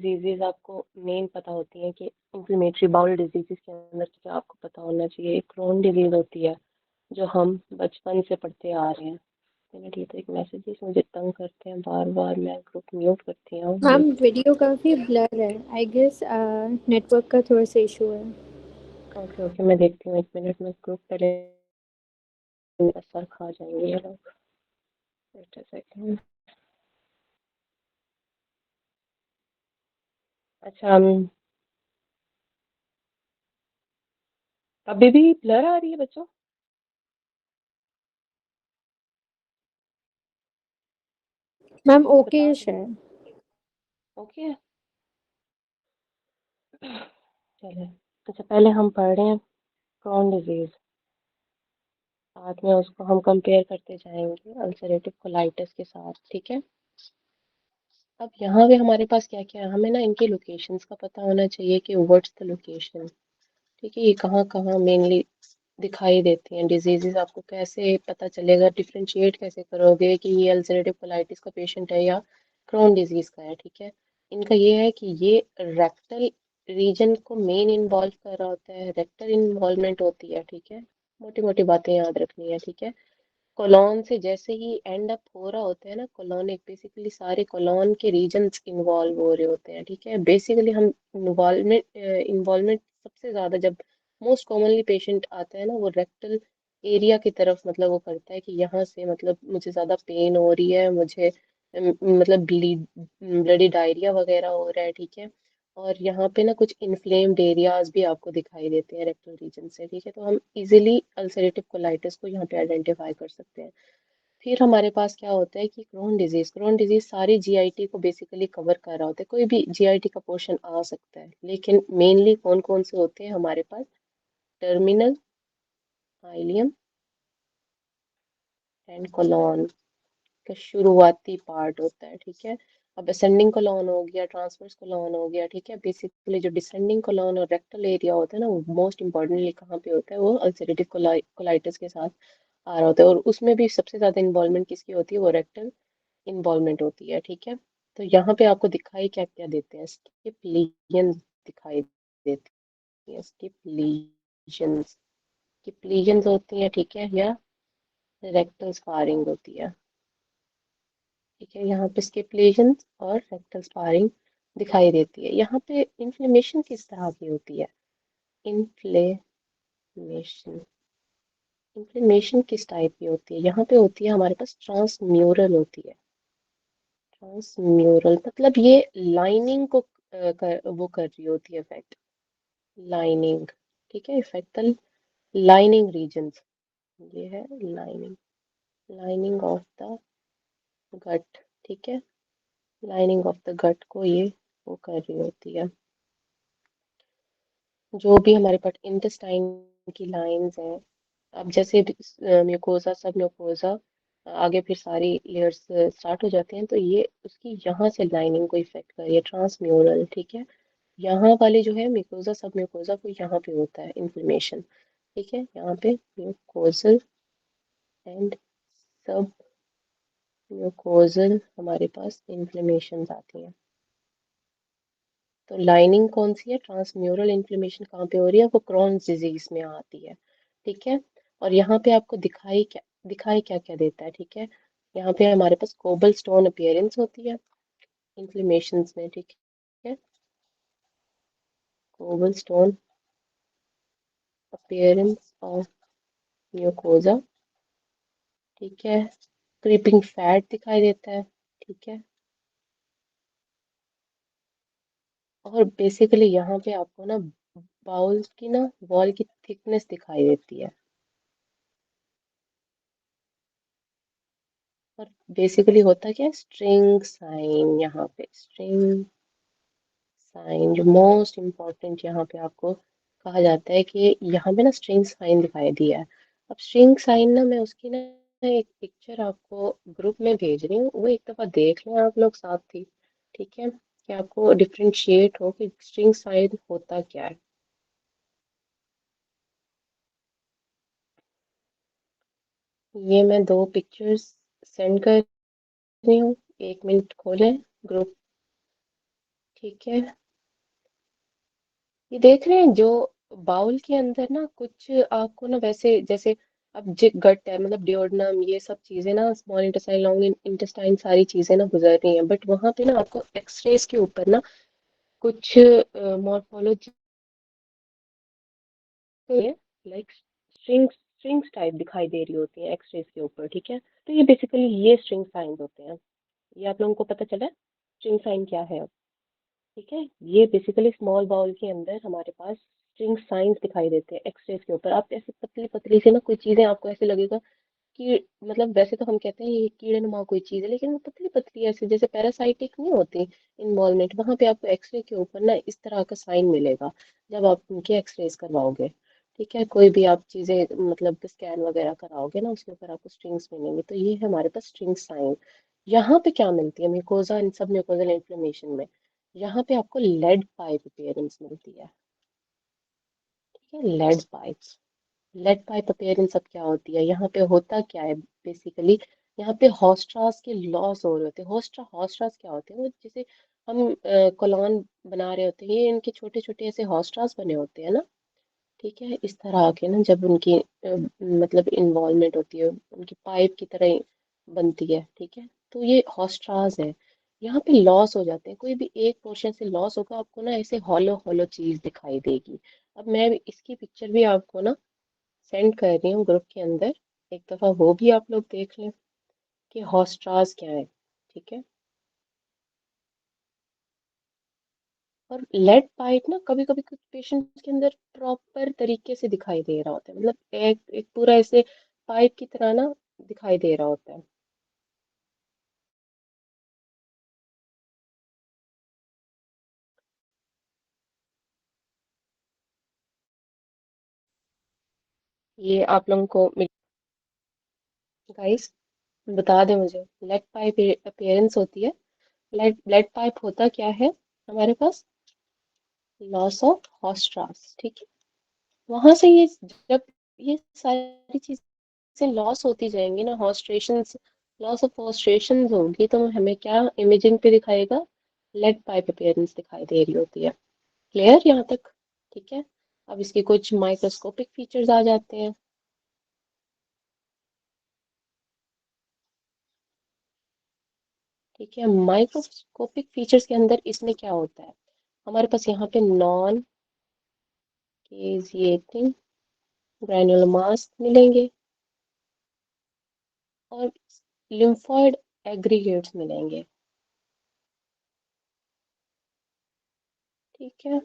Disease आपको main पता होती है कि इन्फ्लेमेटरी बाउल डिजीजेस के अंदर क्या आपको पता होना चाहिए। एक क्रोन डिजीज होती है जो हम बचपन से पढ़ते आ रहे हैं। मिनट, ये तो एक मैसेजेस मुझे तंग करते हैं बार बार। मैं ग्रुप म्यूट करती हूँ मैम एक। वीडियो काफ़ी ब्लर है, आई गेस नेटवर्क का थोड़ा सा इशू है। ओके ओके, मैं देखती हूँ, एक मिनट में ग्रुप पहले। मेरा सर खा जाएंगे ये लोग। Wait a second. अच्छा, अभी भी ब्लर आ रही है बच्चों? मैम मुझे ओके बता है। दो। ओके है। चले। अच्छा, पहले हम पढ़ रहे हैं क्रॉन डिजीज। साथ में उसको हम कंपेयर करते जाएंगे अल्सरेटिव कोलाइटिस के साथ, ठीक है। अब यहाँ पे हमारे पास क्या क्या है, हमें ना इनके लोकेशंस का पता होना चाहिए कि व्हाट्स द लोकेशन। ठीक है, ये कहाँ कहाँ मेनली दिखाई देती हैं डिजीजेस। आपको कैसे पता चलेगा, डिफ्रेंशिएट कैसे करोगे कि ये अल्सरेटिव कोलाइटिस का पेशेंट है या क्रोन डिजीज का है। ठीक है, इनका ये है कि ये रेक्टल रीजन को मेन इन्वॉल्व कर रहा होता है, रेक्टल इन्वॉल्वमेंट होती है। ठीक है, मोटी मोटी बातें याद रखनी है। ठीक है, कोलोन से जैसे ही एंड अप हो रहा होता है ना, कोलोनिक, बेसिकली सारे कोलोन के रीजन्स इन्वॉल्व हो रहे होते हैं। ठीक है, बेसिकली हम इन्वॉल्वमेंट इन्वॉल्वमेंट सबसे ज्यादा जब मोस्ट कॉमनली पेशेंट आता है ना, वो रेक्टल एरिया की तरफ, मतलब वो करता है कि यहाँ से मतलब मुझे ज्यादा पेन हो रही है, मुझे मतलब ब्लडी डायरिया वगैरह हो रहा है। ठीक है, और यहाँ पे ना कुछ इन्फ्लेम्ड एरियाज भी आपको दिखाई देते हैं रेक्टल रीजन से। ठीक है, तो हम इजिली अल्सरेटिव कोलाइटिस को यहाँ पे आइडेंटिफाई कर सकते हैं। फिर हमारे पास क्या होता है कि क्रोन डिजीज सारी जीआईटी को बेसिकली कवर कर रहा होता है। कोई भी जीआईटी का पोर्शन आ सकता है, लेकिन मेनली कौन कौन से होते हैं हमारे पास? टर्मिनल, हाइलियम एंड कोलोन का शुरुआती पार्ट होता है। ठीक है, अब असेंडिंग कोलोन हो गया, ट्रांसवर्स कोलोन हो गया। ठीक है, बेसिकली जो डिसेंडिंग कोलोन और रेक्टल एरिया होता है ना, वो मोस्ट इंपॉर्टेंटली कहाँ पे होता है? वो अल्सरेटिव कोलाइटिस के साथ आ रहा होता है, और उसमें भी सबसे ज्यादा इन्वॉल्वमेंट किसकी होती है? वो रेक्टल इन्वॉल्वमेंट होती है। ठीक है, तो यहाँ पे आपको दिखाई क्या क्या देते हैं? स्किप लीजन दिखाई देती है, स्किप लीजन्स, स्किप लीजन्स होती हैं। ठीक है, या रेक्टल स्कारिंग होती है। ठीक है, यहाँ पे स्किप लीजन्स और रेक्टल स्कारिंग दिखाई देती है। यहाँ पे इन्फ्लेमेशन किस तरह की होती है? इन्फ्लेमेशन, इन्फ्लेमेशन किस टाइप की होती है? यहाँ पे होती है हमारे पास ट्रांसम्यूरल होती है। ट्रांसम्यूरल मतलब ये लाइनिंग को वो कर रही होती है इफेक्ट, लाइनिंग। ठीक है, इफेक्ट द लाइनिंग रीजन्स। ये है lining, lining of the gut. ठीक है, लाइनिंग ऑफ द गट को ये वो कर रही होती है। जो भी हमारे पास इंटेस्टाइन की लाइंस हैं, अब जैसे म्यूकोजा, सब म्यूकोजा, आगे फिर सारी लेयर्स स्टार्ट हो जाते हैं, तो ये उसकी यहाँ से लाइनिंग को इफेक्ट कर रही है, ट्रांसम्यूरल। ठीक है, यहाँ वाले जो है म्यूकोजा, सब म्यूकोजा को यहाँ पे होता है इन्फ्लेमेशन। ठीक है, यहाँ पे म्यूकोजल एंड सब म्यूकोजल हमारे पास इन्फ्लेमेशन आती हैं। तो लाइनिंग कौन सी है? ट्रांसम्यूरल इन्फ्लेमेशन कहाँ पे हो रही है? वो क्रॉन्स डिजीज में आती है। ठीक है, और यहाँ पे आपको दिखाई क्या क्या देता है? ठीक है, यहाँ पे हमारे पास कोबल स्टोन अपीयरेंस होती है इन्फ्लेमेशन में। ठीक है, cobblestone appearance of mucosa. ठीक है, क्रीपिंग फैट दिखाई देता है। ठीक है, और बेसिकली यहाँ पे आपको ना बाउल की ना वॉल की थिकनेस दिखाई देती है। और बेसिकली होता क्या है? स्ट्रिंग साइन, यहाँ पे स्ट्रिंग साइन जो मोस्ट इम्पॉर्टेंट यहाँ पे आपको कहा जाता है कि यहाँ पे ना स्ट्रिंग साइन दिखाई दिया है। अब स्ट्रिंग साइन ना, मैं उसकी ना एक पिक्चर आपको ग्रुप में भेज रही हूँ, वो एक दफा देख लें आप लोग साथ ही। ठीक है, कि आपको डिफ्रेंशिएट हो कि स्ट्रिंग साइन होता क्या है। ये मैं दो पिक्चर्स सेंड कर रही हूँ, 1 मिनट खोलें ग्रुप। ठीक है, ये देख रहे हैं जो बाउल के अंदर ना कुछ आपको ना वैसे जैसे अब गट है मतलब डिओडनम ये सब चीजें ना स्मॉल इंटेस्टाइन लॉन्ग इंटेस्टाइन सारी चीजें ना गुजर रही हैं, बट वहां पे ना आपको एक्सरेज के ऊपर ना कुछ morphology like strings strings type दिखाई दे रही होती हैं एक्सरेज के ऊपर, ठीक है। तो ये बेसिकली ये स्ट्रिंग साइंस होते हैं। ये आप लोगों को पता चला स्ट्रिंग साइन क्या है अब? ठीक है, ये बेसिकली स्मॉल बाउल के अंदर हमारे पास स्ट्रिंग साइंस दिखाई देते हैं एक्सरेज के ऊपर। आप ऐसे पतली पतली से ना कोई चीजें आपको ऐसे लगेगा कि मतलब वैसे तो हम कहते हैं ये कीड़े नुमा कोई चीज है, लेकिन वो पतली पतली ऐसे जैसे पैरासाइटिक नहीं होती इन्वॉल्वमेंट, वहां पे आपको एक्सरे के ऊपर ना इस तरह का साइन मिलेगा जब आप उनके एक्सरेज करवाओगे। ठीक है, कोई भी आप चीजें मतलब स्कैन वगैरह कराओगे ना उसके ऊपर आपको स्ट्रिंग्स मिलेंगे, तो ये है हमारे पास स्ट्रिंग साइन। यहाँ पे क्या मिलती है म्यूकोजा, इन सब म्यूकोजल इन्फ्लेमेशन में यहाँ पे आपको लेड पाइप अपीयरेंस मिलती है। ठीक है, lead pipes, lead pipe appearance अब क्या होती है, यहाँ पे होता क्या है बेसिकली, यहाँ पे हॉस्ट्रास के लॉस हो रहे होते हैं। हॉस्ट्रास क्या होते हैं, वो जैसे हम कॉलोन बना रहे होते हैं, ये इनके छोटे छोटे ऐसे हॉस्ट्रास बने होते हैं ना। ठीक है, इस तरह के ना जब उनकी मतलब इन्वॉल्वमेंट होती है उनकी पाइप की तरह ही बनती है, ठीक है। तो ये हॉस्ट्रास है, यहाँ पे लॉस हो जाते हैं, कोई भी एक पोर्शन से लॉस होगा आपको ना ऐसे हॉलो हॉलो चीज दिखाई देगी। अब मैं इसकी पिक्चर भी आपको ना सेंड कर रही हूँ ग्रुप के अंदर, एक दफा वो भी आप लोग देख लें कि हॉस्ट्रास क्या है। ठीक है, और लेड पाइप ना कभी कभी कुछ पेशेंट्स के अंदर प्रॉपर तरीके से दिखाई दे रहा होता है, मतलब एक एक पूरा ऐसे पाइप की तरह ना दिखाई दे रहा होता है। ये आप लोगों को गाइस बता दें मुझे, लेड पाइप अपीयरेंस होती है। लेड लेड पाइप होता क्या है हमारे पास, लॉस ऑफ हॉस्ट्रास, ठीक है। वहां से ये जब ये सारी चीजें लॉस होती जाएंगी ना, हॉस्ट्रेशंस, लॉस ऑफ हॉस्ट्रेशंस होगी, तो हमें क्या इमेजिंग पे दिखाएगा, लेड पाइप अपीयरेंस दिखाई दे रही होती है। क्लियर यहाँ तक? ठीक है, अब इसके कुछ माइक्रोस्कोपिक फीचर्स आ जाते हैं। ठीक है, माइक्रोस्कोपिक फीचर्स के अंदर इसमें क्या होता है, हमारे पास यहाँ पे नॉन केजिएटिंग ग्रैन्युलोमास मिलेंगे और लिम्फोइड एग्रीगेट्स मिलेंगे। ठीक है,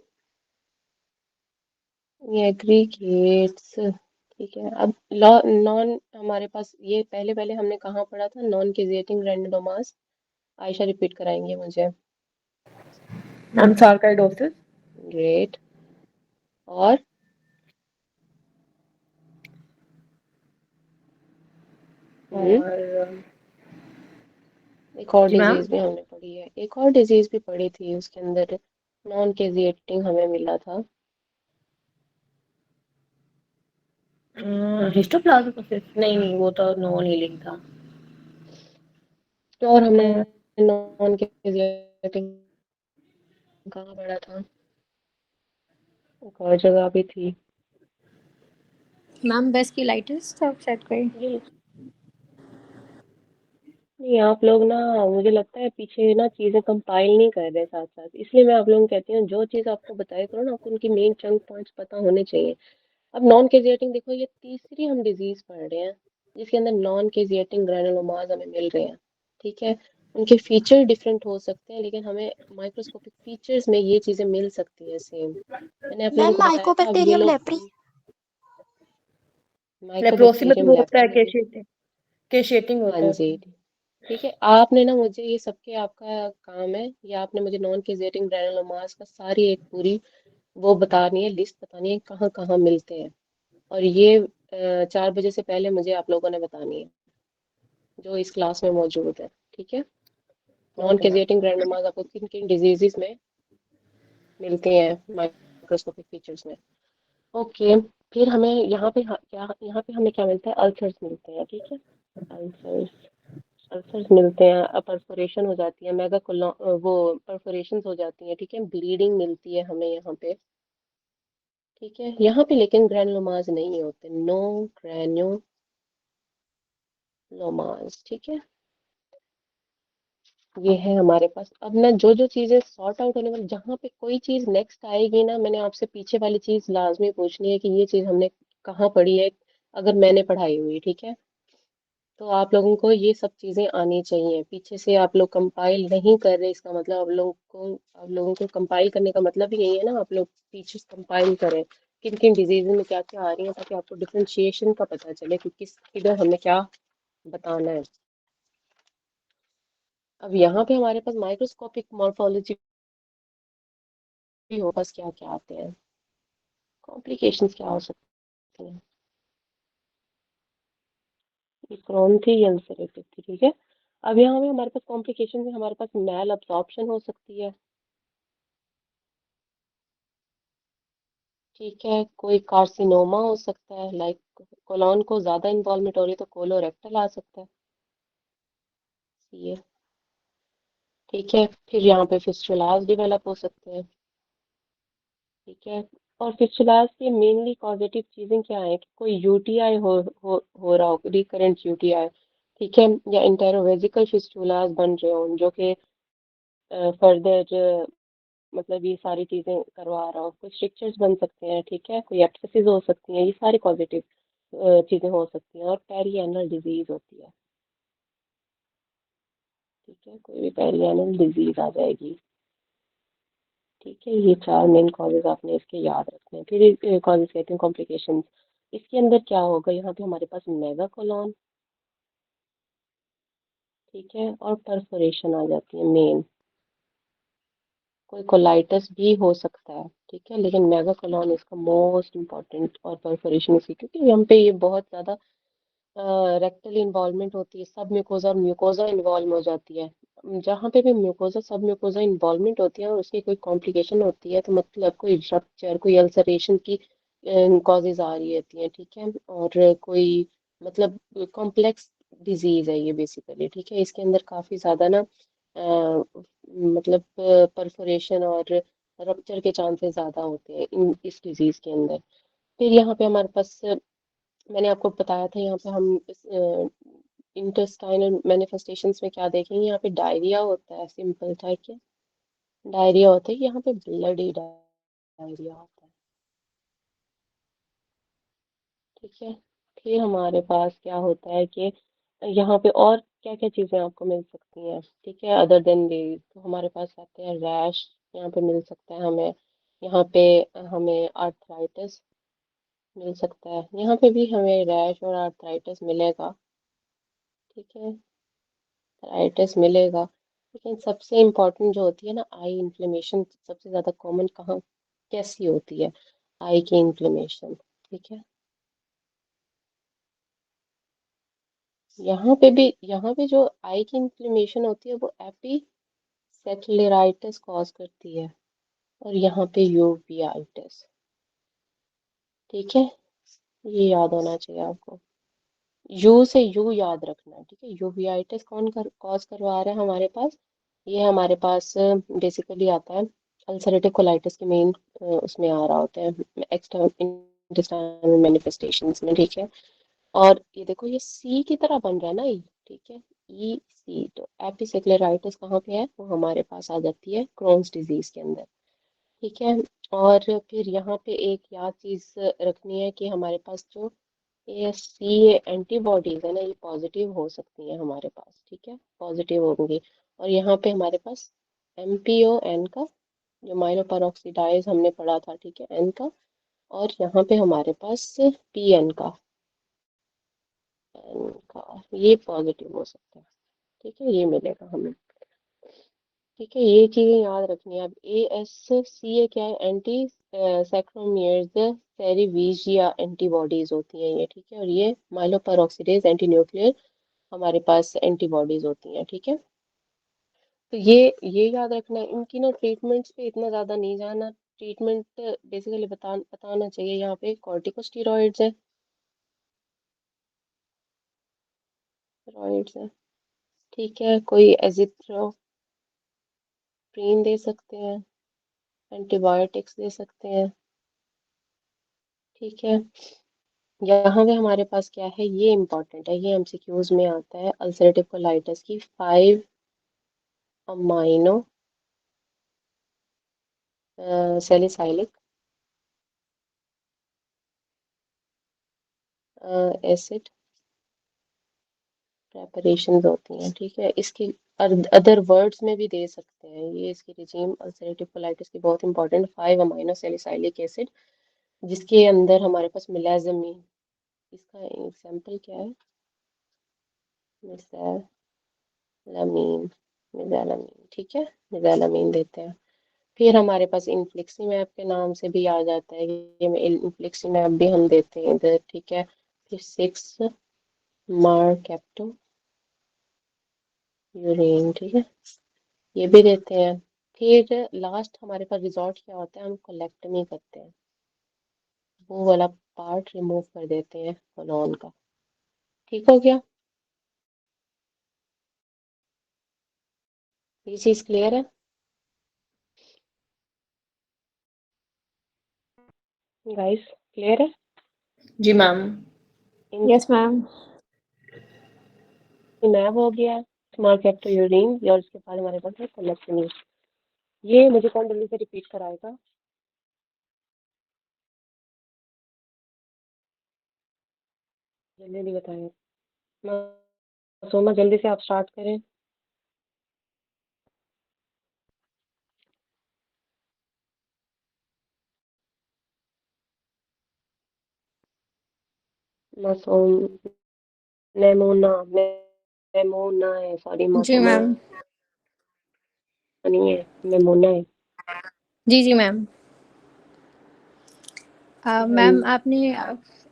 ये एग्रीगेट्स, ठीक है। अब लॉ नॉन हमारे पास ये पहले पहले हमने कहाँ पढ़ा था, नॉन केजिएटिंग ग्रैन्युलोमास, आयशा रिपीट कराएंगे मुझे। मैम सार्कोइडोसिस ग्रेट, और हम्म, और एक और जी मैम डिजीज भी हमने पढ़ी है, एक और डिजीज भी पढ़ी थी उसके अंदर नॉन केजिएटिंग हमें मिला था। हिस्टोप्लाज्मोसिस नहीं नहीं वो तो नॉन हीलिंग था। और हमने अ, नॉन केजिएटिंग कहाँ पढ़ा था, एक और जगह भी थी। मैम वेस्क्यूलाइटिस था शायद कोई। ये नहीं, आप लोग ना मुझे लगता है पीछे ना चीजें कंपाइल नहीं कर रहे साथ साथ, इसलिए मैं आप लोगों को कहती हूँ जो चीज आपको बताया करो ना आपको उनकी मेन चंक पॉइंट्स पता होने चाहिए। अब नॉन केजिएटिंग देखो, ये तीसरी हम डिजीज पढ़ रहे हैं जिसके अंदर नॉन केजिएटिंग ग्रैनुलोमास हमें मिल रहे हैं। ठीक है, उनके फीचर डिफरेंट हो सकते हैं लेकिन हमें माइक्रोस्कोपिक फीचर्स में ये चीजें मिल सकती हैं सेम। मैंने आप लोगों मैम को बताया था, अब ये माइकोबैक्टीरियम लोग लेप्री। लेप्रोसी में माइकोबैक्टीरियम तो होता है लेप्री। केशिएटिंग हाँ होता है जी, उसमें। ठीक है। आपने ना मुझे ये सबके आपका काम है, ये आपने मुझे नॉन केजेटिंग ग्रैनुलोमास का सारी एक पूरी वो बतानी है, लिस्ट बतानी है कहाँ कहाँ मिलते हैं। और ये 4 बजे से पहले मुझे आप लोगों ने बतानी है जो इस क्लास में मौजूद है। ठीक है, नॉन ओके मैम। केजेटिंग ग्रैनुलोमास आपको किन किन डिजीजेस में मिलते हैं माइक्रोस्कोपिक फीचर्स में। ओके, फिर हमें यहाँ पे क्या यहाँ पे हमें क्या मिलता है, अल्सर्स मिलते हैं। ठीक है, अल्सर्स, अल्सर्स मिलते हैं, परफोरेशन हो जाती है, वो परफोरेशंस हो जाती हैं, ठीक है, ब्लीडिंग मिलती है हमें यहाँ पे, ठीक है। यहाँ पे लेकिन ग्रैनुलोमास नहीं होते, नो ग्रैनुलोमास, ठीक है। ये है हमारे पास। अब ना जो जो चीजें सॉर्ट आउट होने वाली, जहाँ पे कोई चीज नेक्स्ट आएगी ना, मैंने आपसे पीछे वाली चीज लाजमी पूछनी है कि ये चीज हमने कहाँ पढ़ी है, अगर मैंने पढ़ाई हुई, ठीक है। तो आप लोगों को ये सब चीजें आनी चाहिए। पीछे से आप लोग कंपाइल नहीं कर रहे, इसका मतलब आप लोगों को कंपाइल करने का मतलब ही यही है ना, आप लोग पीछे कंपाइल करें किन किन डिजीज में क्या क्या आ रही है, ताकि आपको डिफरेंशिएशन का पता चले कि किस किधर हमें क्या बताना है। अब यहाँ पे हमारे पास माइक्रोस्कोपिक मॉर्फोलॉजी भी हो, बस क्या क्या आते हैं, कॉम्प्लिकेशंस क्या हो सकती हैं। ये क्रॉन थी, ये अल्सरेटिव थी, ठीक है। अब यहाँ पे हमारे पास कॉम्प्लिकेशन है, हमारे पास मैल अब्जॉर्प्शन हो सकती है, ठीक है। कोई कार्सिनोमा हो सकता है, लाइक कोलोन को ज्यादा इन्वॉल्वमेंट हो रही है तो कोलोरेक्टल आ सकता है, ये, ठीक है। फिर यहाँ पे फिस्टुलास डेवलप हो सकते हैं, ठीक है। और फिस्टुलास के मेनली कॉजेटिव चीजें क्या है कि कोई यूटीआई हो रहा हो, रिकरेंट यूटीआई, ठीक है, या इंटेरोवेजिकल फिस्टुलास बन रहे हो जो कि फर्दर मतलब ये सारी चीजें करवा रहा हो, कोई स्ट्रिक्चर्स बन सकते हैं, ठीक है, कोई एब्सेसिस हो सकती हैं, ये सारी पॉजिटिव चीजें हो सकती हैं। और पेरिएनल डिजीज होती है, ठीक है, कोई भी पेरिएनल डिजीज आ जाएगी, ठीक है। ये चार मेन कॉजेज आपने इसके याद रखने हैं। फिर कॉजेज कहते हैं कॉम्प्लिकेशंस। इसके अंदर क्या होगा, यहाँ पे हमारे पास मेगाकोलॉन, ठीक है, और परफोरेशन आ जाती है मेन। कोई कोलाइटिस भी हो सकता है, ठीक है, लेकिन मेगाकोलॉन इसका मोस्ट इम्पॉर्टेंट, और परफोरेशन इसी, क्योंकि हम पे ये बहुत ज्यादा रेक्टल इन्वॉल्वमेंट होती है, सब म्यूकोजा और म्यूकोजा इन्वॉल्व हो जाती है। जहाँ पे भी म्यूकोजा सब म्यूकोजा इन्वॉल्वमेंट होती है और उसकी कोई कॉम्प्लिकेशन होती है, तो मतलब कोई रप्चर, कोई अल्सरेशन की कॉजेज आ रही होती हैं, ठीक है। और कोई मतलब कॉम्प्लेक्स डिजीज है ये बेसिकली, ठीक है। इसके अंदर काफी ज्यादा ना मतलब परफोरेशन और रप्चर के चांसेस ज्यादा होते हैं इस डिजीज के अंदर। फिर यहाँ पे हमारे पास मैंने आपको बताया था, यहाँ पे हम इंटेस्टाइनल मैनिफेस्टेशंस में क्या देखेंगे, यहाँ पे डायरिया होता है, सिंपल, ठीक है, डायरिया होता है, यहाँ पे ब्लडी डायरिया होता है, ठीक है। फिर हमारे पास क्या होता है कि यहाँ पे और क्या क्या चीज़ें आपको मिल सकती हैं, ठीक है, अदर देन दीज, तो हमारे पास आते हैं रैश, यहाँ पे मिल सकता है हमें, यहाँ पे हमें आर्थराइटिस मिल सकता है, यहाँ पे भी हमें रैश और आर्थराइटिस मिलेगा, ठीक है, आर्थराइटिस मिलेगा। लेकिन सबसे इम्पोर्टेंट जो होती है ना, आई इन्फ्लेमेशन, सबसे ज़्यादा कॉमन कहाँ कैसी होती है, आई की इन्फ्लेमेशन, ठीक है। यहाँ पे जो आई की इन्फ्लेमेशन होती है वो एपिसेक्लेराइटिस कॉज करती है, और यहाँ पे यूवियाइटिस, ठीक है, ये याद होना चाहिए आपको। यू से यू याद रखना, ठीक है। यूवियाइटिस कौन कॉज करवा रहा है हमारे पास, ये हमारे पास बेसिकली आता है अल्सरेटिव कोलाइटिस के मेन उसमें आ रहा होता है एक्सटर्नल इंटेस्टाइनल मैनिफेस्टेशंस में, ठीक है। और ये देखो ये सी की तरह बन रहा है ना ये, ठीक है, ई सी, तो एपिसेक्लेराइटिस कहाँ पे है, वो हमारे पास आ जाती है क्रोन्स डिजीज के अंदर, ठीक है। और फिर यहाँ पे एक याद चीज रखनी है कि हमारे पास जो ये सी एंटीबॉडीज है ना, ये पॉजिटिव हो सकती हैं हमारे पास, ठीक है, पॉजिटिव होंगी। और यहाँ पे हमारे पास एमपीओ एन का, जो माइलोपेरोक्सीडाइज हमने पढ़ा था, ठीक है, एन का, और यहाँ पे हमारे पास पीएन का, एन का, ये पॉजिटिव हो सकता है, ठीक है, ये मिलेगा हमें, ठीक है। ये चीजें याद रखनी है। अब ए एस सी ए क्या है, एंटी सैक्रोमियर्स सेरिवीजिया एंटीबॉडीज होती हैं ये, ठीक है, और ये माइलोपेरोक्सीडेज एंटी न्यूक्लियर हमारे पास एंटीबॉडीज होती हैं, ठीक है। तो ये याद रखना है। इनकी ना ट्रीटमेंट्स पे इतना ज्यादा नहीं जाना, ट्रीटमेंट बेसिकली बताना चाहिए। यहाँ पे कॉर्टिकोस्टेरॉइड्स है, स्टेरॉइड्स है, ठीक है, कोई एजिथ्रोप्रीन दे सकते हैं, एंटीबायोटिक्स दे सकते हैं। ठीक है, यहाँ पे हमारे पास क्या है, ये इंपॉर्टेंट है, ये एमसीक्यूज में आता है। अल्सरेटिव कोलाइटिस की 5 अमाइनो सैलिसाइलिक एसिड प्रेपरेशंस होती हैं। ठीक है, इसकी अदर वर्ड्स में भी दे सकते हैं। ये इसकी रिजीम अल्सरेटिव कोलाइटिस की बहुत इंपॉर्टेंट 5 अमाइनो सैलिसाइलिक एसिड, जिसके अंदर हमारे पास मिलाजमीन, इसका एग्जाम्पल क्या है, मिसालामीन, मिसालामीन। ठीक है, मिसालामीन देते हैं। फिर हमारे पास इन्फ्लिक्सीमैब के नाम से भी आ जाता है, ये इन्फ्लिक्सीमैब भी हम देते हैं इधर। ठीक है, फिर 6 मार्केप्टो यूरेन। ठीक है, ये भी देते हैं। फिर लास्ट हमारे पास रिजॉर्ट क्या होता है, हम कोलेक्टमी करते हैं, वो वाला पार्ट रिमूव कर देते हैं कोलोन का। ठीक हो गया, ये चीज क्लियर है गाइस? क्लियर है? जी मैम। Yes, ma'am. इनैब हो गया, स्मॉल कैप्टो यूरिन, और उसके बाद हमारे पास है कोलेक्टमी। ये मुझे कौन जल्दी से रिपीट कराएगा? जल्दी जल्दी बताएं, सोमा जल्दी से आप स्टार्ट करें। मासूम, नेमोना, नेमोना है, सॉरी जी मासूमा मैम। नहीं है, नेमोना है। जी मैम। मैम हाँ आपने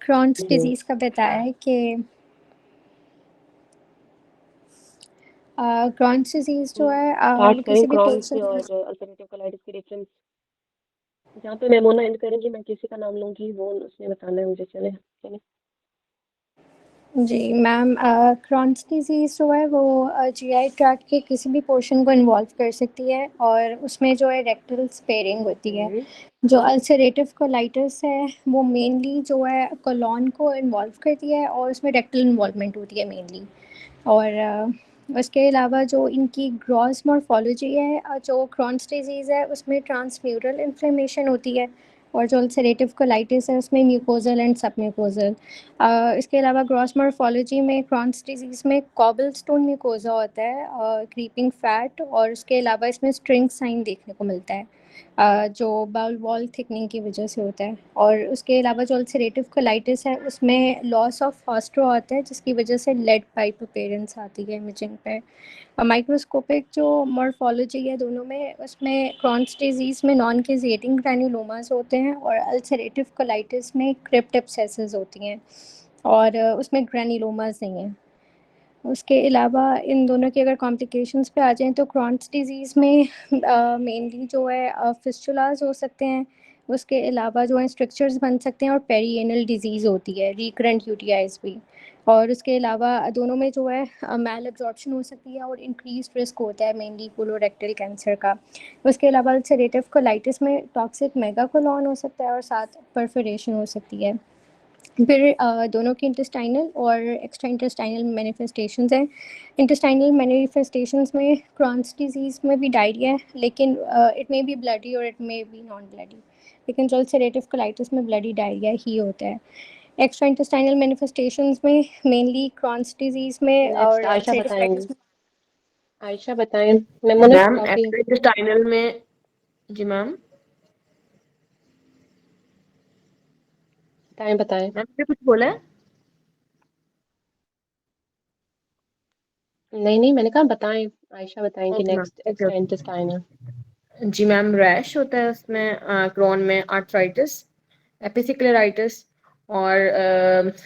क्रॉन्स जी, डिजीज़ का बताया है कि क्रॉन्स डिजीज़ जो है स्टार्ट करें किसी भी क्रॉन से पर्सन और अल्सरेटिव कोलाइटिस के डिफरेंस। जहाँ पे नेमोना एंड करेंगी मैं किसी का नाम लूंगी, वो उसने बताना है मुझे। चले चले। जी मैम, क्रॉन्स डिजीज़ जो है वो जीआई ट्रैक्ट के किसी भी पोर्शन को इन्वॉल्व कर सकती है और उसमें जो है रेक्टल स्पेयरिंग होती है। हम्म, जो अल्सरेटिव कोलाइटिस है वो मेनली जो है कोलॉन को इन्वॉल्व करती है और उसमें रेक्टल इन्वॉल्वमेंट होती है मेनली। और उसके अलावा जो इनकी ग्रॉस मॉर्फोलॉजी है, जो क्रॉन्स डिजीज़ है उसमें ट्रांसम्यूरल इन्फ्लेमेशन होती है और जो अल्सरेटिव कोलाइटिस है उसमें म्यूकोजल एंड सबम्यूकोजल। इसके अलावा ग्रॉस मॉर्फोलॉजी में क्रॉन्स डिजीज़ में कॉबल स्टोन म्यूकोजा होता है, क्रीपिंग फैट, और उसके अलावा इसमें स्ट्रिंग साइन देखने को मिलता है, जो बाउल वॉल थिकनिंग की वजह से होता है। और उसके अलावा जो अल्सरेटिव कोलाइटिस है उसमें लॉस ऑफ फास्ट्रो आता है जिसकी वजह से लेड पाइप अपीयरेंस आती है इमेजिंग पे। और माइक्रोस्कोपिक जो मॉर्फोलॉजी है दोनों में, उसमें क्रॉन्स डिजीज़ में नॉन केजेटिंग ग्रैन्युलोमास होते हैं और अल्सरेटिव कोलाइटिस में क्रिप्ट एब्सेसेस होती हैं और उसमें ग्रैन्युलोमास नहीं है। उसके अलावा इन दोनों के अगर कॉम्प्लिकेशंस पे आ जाएँ तो क्रॉन्स डिज़ीज़ में मेनली जो है फिस्टुलास हो सकते हैं। उसके अलावा जो है स्ट्रक्चर्स बन सकते हैं और पेरिएनल डिज़ीज़ होती है, रिकरेंट यूटीआईज़ भी। और उसके अलावा दोनों में जो है मैल एब्जॉर्प्शन हो सकती है और इंक्रीज़्ड रिस्क होता है मेनली कोलोरेक्टल कैंसर का। उसके अलावा अल्सरेटिव कोलाइटिस में टॉक्सिक मेगाकोलॉन हो सकता है और साथ परफोरेशन हो सकती है। फिर दोनों की इंटेस्टाइनल और एक्स्ट्रा इंटेस्टाइनल मैनिफेस्टेशंस हैं। इंटेस्टाइनल मैनिफेस्टेशंस में क्रॉन्स डिजीज़ में भी डायरिया है, लेकिन इट मे बी ब्लडी और it may be non bloody, लेकिन जो अल्सरेटिव कोलाइटिस में ब्लडी डायरिया ही होता है। एक्स्ट्रा इंटेस्टाइनल मैनिफेस्टेशंस में मेनली क्रॉन्स डिजीज़ में और नेक्स्ट आयशा अल्सरेटिव बताएंगी। कोलाइटिस में। आयशा बताएं, नेमोना मैम काफी। एक्सट्राइनल में। जी मैम। बताएं बताएं। मैम ने कुछ बोला है? नहीं नहीं, मैंने कहा बताएं, आयशा बताएंगी okay ma'am, next okay extra okay. Intestinal. जी मैम, रैश होता है उसमें, क्रोन में आर्थराइटिस, एपिसिक्लेराइटिस, और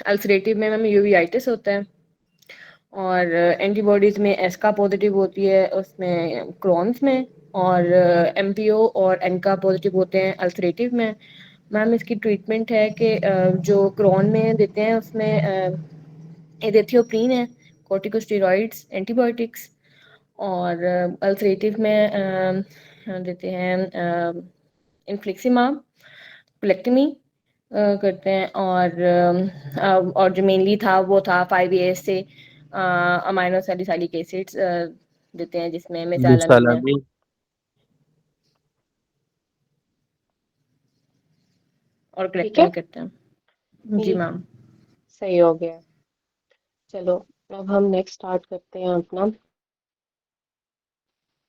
अल्सरेटिव में मैम यूवीआइटिस होता है। और एंटीबॉडीज में एसका पॉजिटिव होती है उसमें क्रोन्स में, और एमपीओ और एनका पॉजिटिव होते हैं अल्सरेटिव में। मैम इसकी ट्रीटमेंट है कि जो क्रोन में देते हैं उसमें एरिथ्रोपिन है, कॉर्टिकोस्टेरॉइड्स, एंटीबायोटिक्स, और अल्सरेटिव में देते हैं इन्फ्लिक्सिमाब, प्लेक्टमी करते हैं। और जो मेनली था वो था 5 AS से अमाइनो सैलिसाइलिक एसिड्स देते हैं, जिसमें मेसालामिन है मिसालामिन। और ठीक है, कलेक्टमी करते हैं। जी ये मैम। सही हो गया। चलो अब हम नेक्स्ट स्टार्ट करते हैं अपना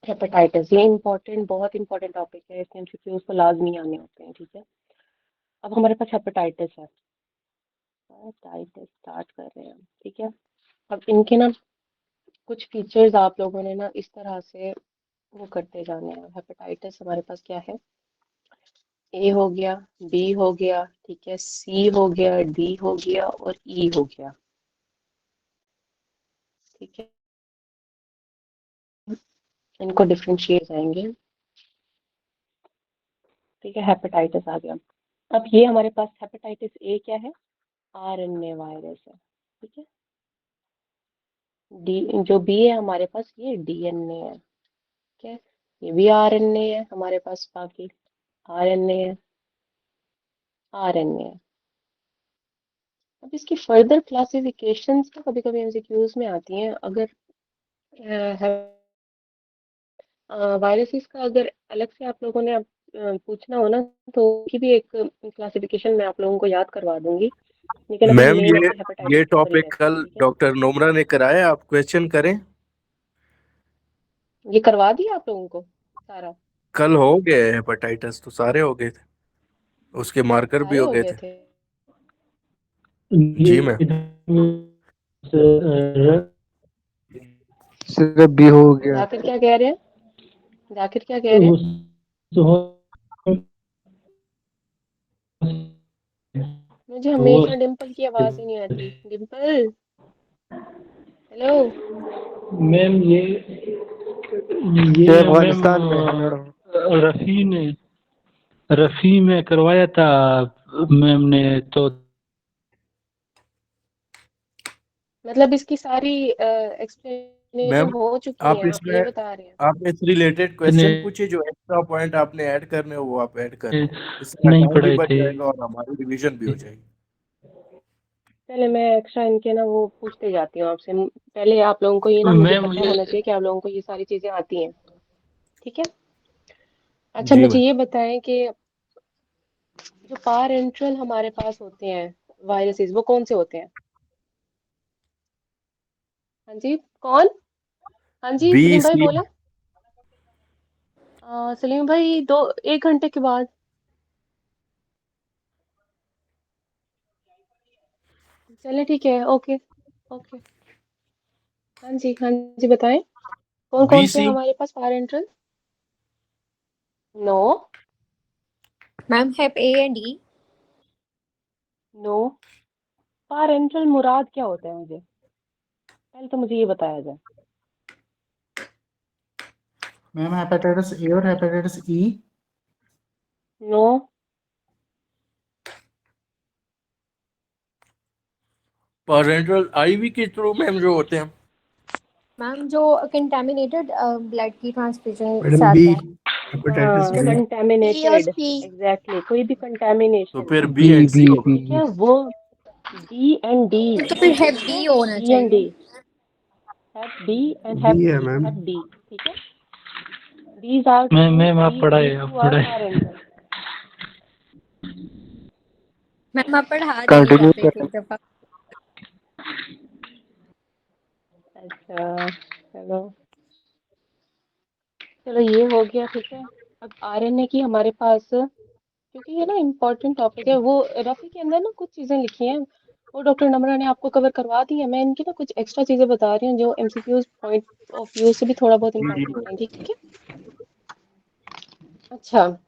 हेपेटाइटिस। ये इम्पोर्टेंट, बहुत इंपॉर्टेंट टॉपिक है, इसके एमसीक्यूज तो लाजमी आने होते हैं। ठीक है, अब हमारे पास हेपेटाइटिस है। हेपेटाइटिस स्टार्ट कर रहे हैं हम। ठीक है, अब इनके ना कुछ फीचर्स आप लोगों ने ना इस तरह से वो करते जाने हैं। हेपेटाइटिस हमारे पास क्या है? ए हो गया, बी हो गया, ठीक है, सी हो गया, डी हो गया और ई हो गया। ठीक है, इनको डिफ्रेंशिएट जाएंगे। ठीक है, हेपेटाइटिस आ गया। अब ये हमारे पास हेपेटाइटिस ए क्या है? आरएनए वायरस है। ठीक है, डी जो बी है हमारे पास ये डीएनए है। ठीक है, ये भी आरएनए है हमारे पास, बाकी आरएनए है, आरएनए है। अब इसकी फर्दर क्लासिफिकेशंस ना कभी कभी एमसीक्यूज में आती हैं। अगर वायरसेस का अगर अलग से आप लोगों ने पूछना हो ना, तो की भी एक क्लासिफिकेशन मैं आप लोगों को याद करवा दूंगी, लेकिन अभी मैम मेन ये अभी हेपेटाइटिस ये के ऊपर ही टॉपिक रहते हैं। कल ठीक है, डॉक्टर नोमरा ने कराया, आप क्वेश्चन करें। ये करवा दिया आप लोगों को सारा? कल हो गए हेपेटाइटिस तो सारे हो गए थे, उसके मार्कर भी सारे हो हो गए गए थे। थे? जी मैम। सिर्फ भी हो गया। जाकिर क्या कह रहे हैं? जाकिर क्या कह रहे हैं? मुझे हमेशा डिम्पल की आवाज ही नहीं आती। डिम्पल, हेलो। मैम ये अफगानिस्तान में है मैडम। रफ़ी ने रफ़ी में करवाया था मैम ने, तो मतलब इसकी सारी एक्सप्लेनेशन मैम हो चुकी आप है, आप इसमें ये बता रहे हैं? आप इस रिलेटेड ने क्वेश्चन पूछिए, जो एक्स्ट्रा पॉइंट आपने ऐड करने हो वो आप ऐड कर लो, इससे नहीं टाइम भी पढ़ाए बच थे। जाएगा और हमारी रिवीजन भी हो जाएगी। पहले मैं एक्स्ट्रा इनके ना वो पूछते जाती हूँ आपसे। पहले आप लोगों को ये ना मुझे मैम पता ये होना चाहिए कि आप लोगों को ये सारी चीजें आती हैं। ठीक है, अच्छा जी मुझे मैम। ये बताएं कि जो पार एंट्रल हमारे पास होते हैं वायरसेस, वो कौन से होते हैं? हाँ जी, कौन? हाँ जी बी सलीम भाई सी। बोले। सलीम भाई, 1 घंटे के बाद। चले ठीक है, ओके ओके। हाँ जी हाँ जी, बताएं कौन बी कौन से हैं सी। हमारे पास parenteral? No, ma'am hep A and E. No. Parenteral मुराद क्या होता है? मुझे पहले तो मुझे ये बताया जाए। मैम हेपेटाइटिस ए और hepatitis E. No. Parenteral IV के थ्रू मैम जो होते हैं। मैम जो कंटेमिनेटेड ब्लड की ट्रांसफ्यूजन से मैडम बी, आते हैं। Hepatitis B. बी और कंटेमिनेटेड, सी। एग्जैक्टली, कोई भी तो कंटेमिनेशन। फिर B B and B C होगा। बी ठीक है, वो डी एंड डी। तो फिर हेप ठीक है, बी होना डी एंड डी, चाहिए। हैप बी एंड बी हैप है मैम। हैप डी। ठीक है, these are two, मैम आप these पढ़ाए, आप two are पढ़ाए। parental। मैम आप पढ़ा दीजिए कंटिन्यू टॉपिक करें। एक दफा। अच्छा चलो, चलो ये हो गया। ठीक है, अब आरएनए की हमारे पास, क्योंकि ये ना इम्पोर्टेंट टॉपिक है, वो रफी के अंदर ना कुछ चीजें लिखी हैं, वो डॉक्टर नमरा ने आपको कवर करवा दी है। मैं इनकी ना कुछ एक्स्ट्रा चीजें बता रही हूँ जो एमसीक्यूज पॉइंट ऑफ व्यू से भी थोड़ा बहुत इम्पोर्टेंट है। ठीक है, अच्छा,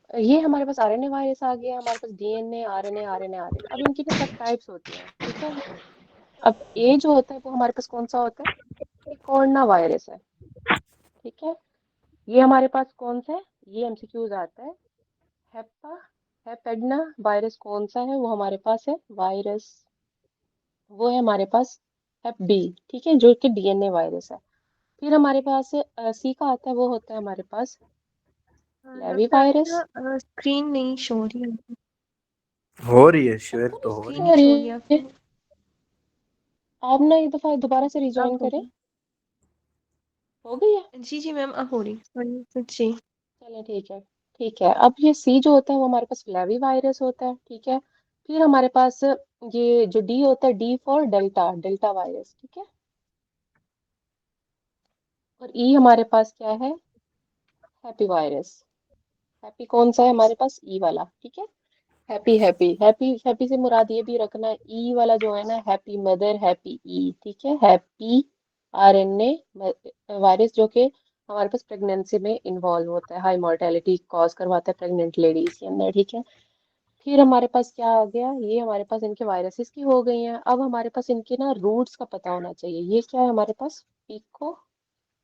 ये हमारे पास आरएनए वायरस आ गया, हमारे पास डीएनए, आरएनए, आरएनए, आरएनए। अब इनकी ना सब टाइप्स होती हैं। ठीक है, अब ए जो होता है वो हमारे पास कौन सा होता है? ये कोरोना वायरस है। ठीक है, ये हमारे पास कौन सा है? ये एमसीक्यूज आता है। हेपा हेपेडना वायरस कौन सा है? वो हमारे पास है वायरस, वो है हमारे पास हेप बी। ठीक है, जो कि डीएनए वायरस है। फिर हमारे पास सी का आता है, वो होता है हमारे पास फ्लेवी लगता है वायरस। ना स्क्रीन नहीं शो रही है। हो रही है, शेयर आपको तो नहीं हो रही स्क्रीन है। नहीं हो शो रही रही है है? फिर। आप ना एक दफा दोबारा से रिज्वाइन अब करें। होगी। हो गई है? जी जी मैम, अब हो रही सॉरी जी। चलो ठीक है। ठीक है, अब ये सी जो होता है वो हमारे पास फ्लेवी वायरस होता है, ठीक है। फिर हमारे पास ये जो डी होता है, D for delta, delta virus, ठीक है। और ई हमारे पास क्या है? Happy virus. हैप्पी कौन सा है हमारे पास? ई वाला, ठीक है। हैप्पी हैप्पी हैप्पी हैप्पी से मुराद ये भी रखना है, ई वाला जो है ना, हैप्पी मदर, हैप्पी ई, ठीक है। हैप्पी आरएनए वायरस जो कि हमारे पास प्रेगनेंसी में इन्वॉल्व होता है, हाई मॉर्टेलिटी कॉज करवाता है प्रेग्नेंट लेडीज के अंदर, ठीक है। फिर हमारे पास क्या आ गया? ये हमारे पास इनके वायरसेस की हो गई हैं। अब हमारे पास इनके ना रूट्स का पता होना चाहिए। ये क्या है हमारे पास? पिको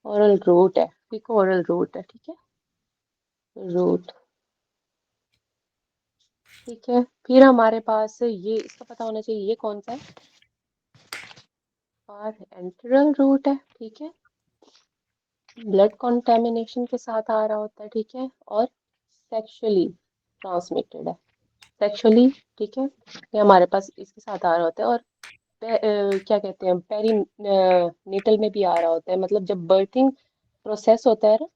ओरल रूट है, पिको ओरल रूट है, ठीक है। रूट, ठीक है। फिर हमारे पास ये इसका पता होना चाहिए, ये कौन सा है? और एंटरल रूट है, ठीक है। ब्लड कॉन्टेमिनेशन के साथ आ रहा होता है, ठीक है। और सेक्सुअली ट्रांसमिटेड है, सेक्सुअली, ठीक है। ये हमारे पास इसके साथ आ रहा होता है। और क्या कहते हैं, पेरी नेटल में भी आ रहा होता है, मतलब जब बर्थिंग प्रोसेस होता है ना,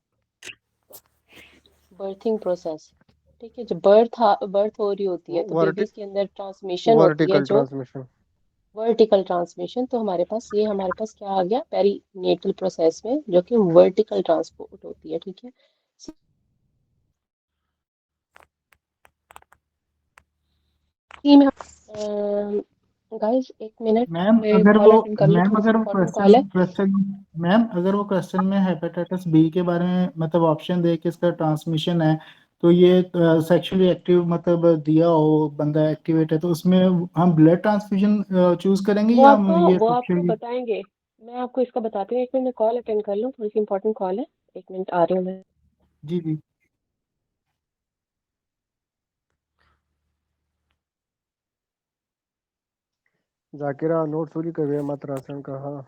बर्थिंग प्रोसेस, ठीक है। जब बर्थ हो रही होती है तो बेबीज के अंदर ट्रांसमिशन होती है, वर्टिकल जो ट्रांसमिशन। Vertical transmission. तो हमारे पास ये हमारे पास क्या आ गया? पेरीनेटल प्रोसेस में, जो कि वर्टिकल ट्रांसपोर्ट होती है, ठीक है। सी में गाइस एक मिनट, मैम मैं अगर कॉल वो अटेंड कर लूँ, मैम थोड़ी सी अगर वो इंपॉर्टेंट कॉल क्वेश्चन है। क्वेश्चन मैम अगर वो क्वेश्चन में हेपेटाइटिस बी के बारे में मतलब ऑप्शन दे के इसका ट्रांसमिशन है, तो ये सेक्सुअली एक्टिव मतलब दिया हो बंदा एक्टिवेट है, तो उसमें हम ब्लड ट्रांसफ्यूजन चूज करेंगे वो या हम आपको ये वो आपको सेक्सुअली? बताएंगे। मैं आपको इसका बताती हूँ, एक मिनट, मैं कॉल अटेंड कर लूँ, थोड़ी सी इंपॉर्टेंट कॉल है। एक मिनट, आ रही हूँ मैं। जी जी। जाकिरा नोट चोरी कर रहे मत राशन का। हाँ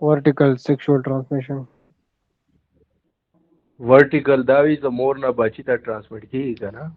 vertical sexual transmission. Vertical that is the more na bachi that transmit ठीक है ना,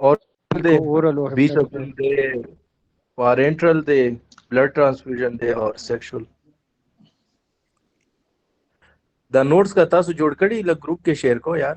और दे इको ओरल हो बी हेपेटाइटिस सप्पल दे, parenteral दे, blood transfusion दे और sexual. द नोट्स का तासु जोड़ कड़ी ल ग्रुप के शेयर को यार.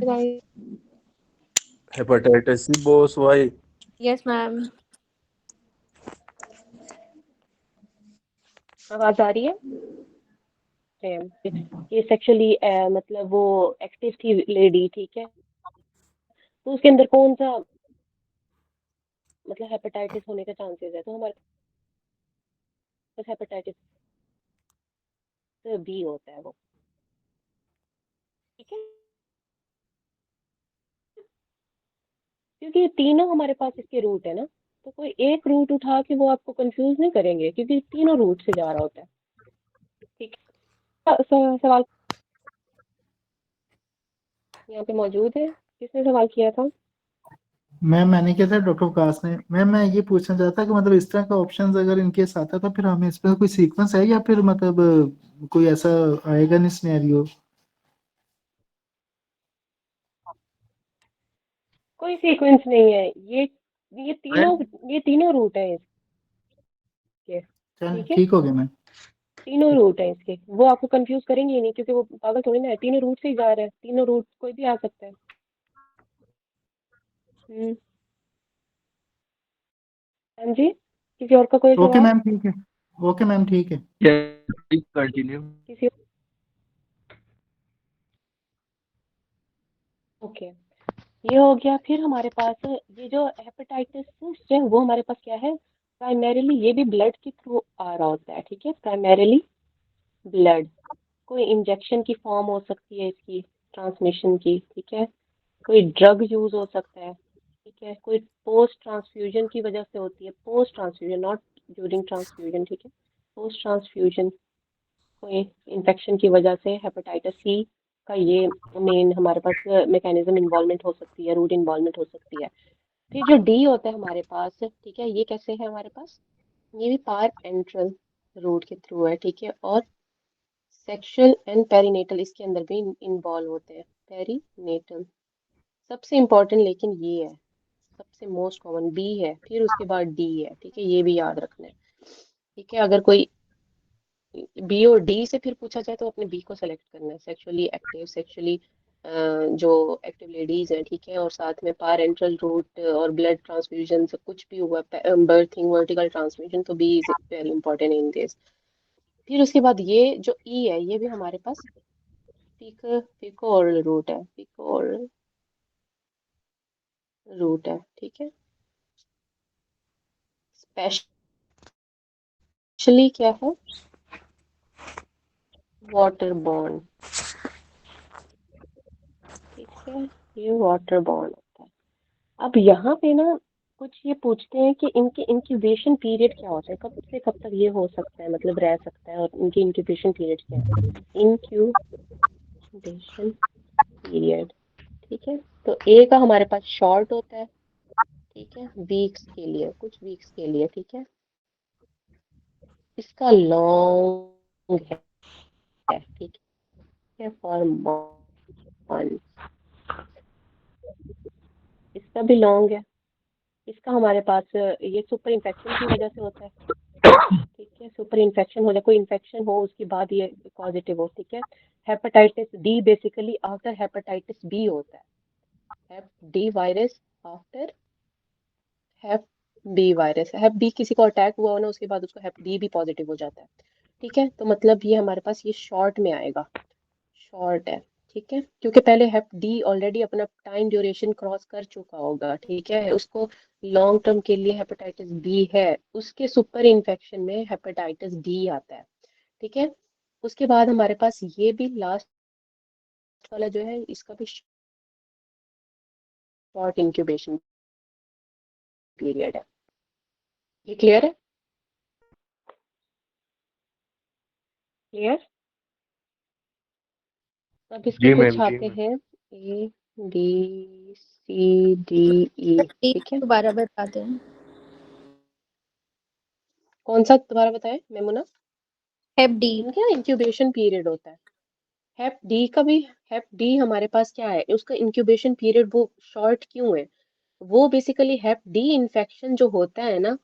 गाइस? हेपेटाइटिस सी बोस वाई. Yes ma'am. आवाज आ रही है? ये सेक्सुअली मतलब वो एक्टिव थी लेडी, ठीक है। तो उसके अंदर कौन सा मतलब हेपेटाइटिस होने का चांसेस है? तो हमारे पास हेपेटाइटिस बी होता है वो, ठीक है। क्योंकि तीनों हमारे पास इसके रूट है ना, तो कोई एक रूट उठा के वो आपको कंफ्यूज नहीं करेंगे, क्योंकि तीनों रूट से जा रहा होता है, ठीक है। सवाल यहाँ पे मौजूद है, किसने सवाल किया था? मैम मैंने किया था डॉक्टर विकास ने। मैम मैं ये पूछना चाहता कि मतलब इस तरह का ऑप्शंस अगर इनकेस आता तो फिर हमें इसमें कोई सीक्वेंस है या फिर मतलब कोई ऐसा आएगा नहीं सिनेरियो? कोई सीक्वेंस नहीं है। ये तीनों रूट है इसके, चल ठीक है। ठीक हो गया मैम। तीनों रूट है इसके, वो आपको कंफ्यूज करेंगे ही नहीं, क्योंकि वो पागल थोड़ी ना है, तीनों रूट से ही जा रहे हैं, तीनों रूट कोई भी आ सकता है। हम्म। हाँ जी, किसी और का कोई ओके सवाल? मैम ठीक है। ओके मैम ठीक है। Please continue. किसी ओके, ये हो गया। फिर हमारे पास ये जो हेपेटाइटिस है वो हमारे पास क्या है? प्राइमरीली ये भी ब्लड के थ्रू आ रहा होता है, ठीक है, प्राइमरीली ब्लड। कोई इंजेक्शन की फॉर्म हो सकती है इसकी ट्रांसमिशन की, ठीक है, कोई ड्रग यूज हो सकता है, ठीक है, कोई पोस्ट ट्रांसफ्यूजन की वजह से होती है, post transfusion not during transfusion, ठीक है, पोस्ट ट्रांसफ्यूजन कोई इन्फेक्शन की वजह से हेपेटाइटिस सी का ये मेन हमारे पास मैकेनिज्म इन्वॉल्वमेंट हो सकती है, रूट इन्वॉल्वमेंट हो सकती है। फिर जो डी होता है हमारे पास, ठीक है, ये कैसे है हमारे पास, ये भी पार एंट्रल रूट के थ्रू है, ठीक है, और सेक्सुअल एंड पेरिनेटल इसके अंदर भी इन्वॉल्व होते हैं, पेरिनेटल सबसे इम्पोर्टेंट लेकिन ये है, सबसे मोस्ट कॉमन बी है, फिर उसके बाद डी है, ठीक है, ये भी याद रखना है, ठीक है। अगर कोई बी और डी से फिर पूछा जाए तो अपने बी को सेलेक्ट करना है, सेक्सुअली एक्टिव, सेक्सुअली जो एक्टिव लेडीज हैं, ठीक है, और साथ में पारेंटल रूट और ब्लड ट्रांसफ्यूजन से कुछ भी हुआ, बर्थिंग वर्टिकल ट्रांसमिशन, तो B is very important in this. फिर उसके बाद ये जो ई है ये भी हमारे पास पिको ओरल रूट है, पिको ओरल रूट है, ठीक है। स्पेशली क्या है, वाटर बॉर्न, ठीक है, ये वाटर बॉर्न होता है। अब यहाँ पे ना कुछ ये पूछते हैं कि इनके इंक्यूबेशन पीरियड क्या होता है, कब से कब तक ये हो सकता है, मतलब रह सकता है, और इनकी इंक्यूबेशन पीरियड क्या है, इंक्यूबेशन पीरियड, ठीक है। तो ए का हमारे पास शॉर्ट होता है, ठीक है, वीक्स के लिए, कुछ वीक्स के लिए, ठीक है। इसका लॉन्ग है, ठीक है, फॉर मंथ, इसका भी लॉन्ग है। इसका हमारे पास ये सुपर इन्फेक्शन की वजह से होता है, ठीक है, सुपर इन्फेक्शन हो जाए, कोई इन्फेक्शन हो उसके बाद ये पॉजिटिव हो, ठीक है। Hepatitis D basically after hepatitis B होता है, hep D virus after hep B virus, hep B किसी को अटैक हुआ हो ना उसके बाद उसको हेप बी भी पॉजिटिव हो जाता है, ठीक है। तो मतलब ये हमारे पास ये शॉर्ट में आएगा, शॉर्ट है, ठीक है, क्योंकि पहले हेप डी ऑलरेडी अपना टाइम ड्यूरेशन क्रॉस कर चुका होगा, ठीक है, उसको लॉन्ग टर्म के लिए हेपेटाइटिस बी है, उसके सुपर इन्फेक्शन में हेपेटाइटिस डी आता है, ठीक है। उसके बाद हमारे पास ये भी लास्ट वाला जो है इसका भी शॉर्ट इंक्यूबेशन पीरियड है, ये क्लियर है, क्लियर। अब इसके जी कुछ मैम, जी आते मैम। हैं, A B C D E, D ठीक है। दोबारा बताते हैं। कौन सा दोबारा बताएं मेमुना, हेप डी। इनका इंक्यूबेशन पीरियड होता है, हेप डी का भी, हेप डी हमारे पास क्या है, उसका इंक्यूबेशन पीरियड वो शॉर्ट क्यों है, वो बेसिकली हेप डी इन्फेक्शन जो होता है ना,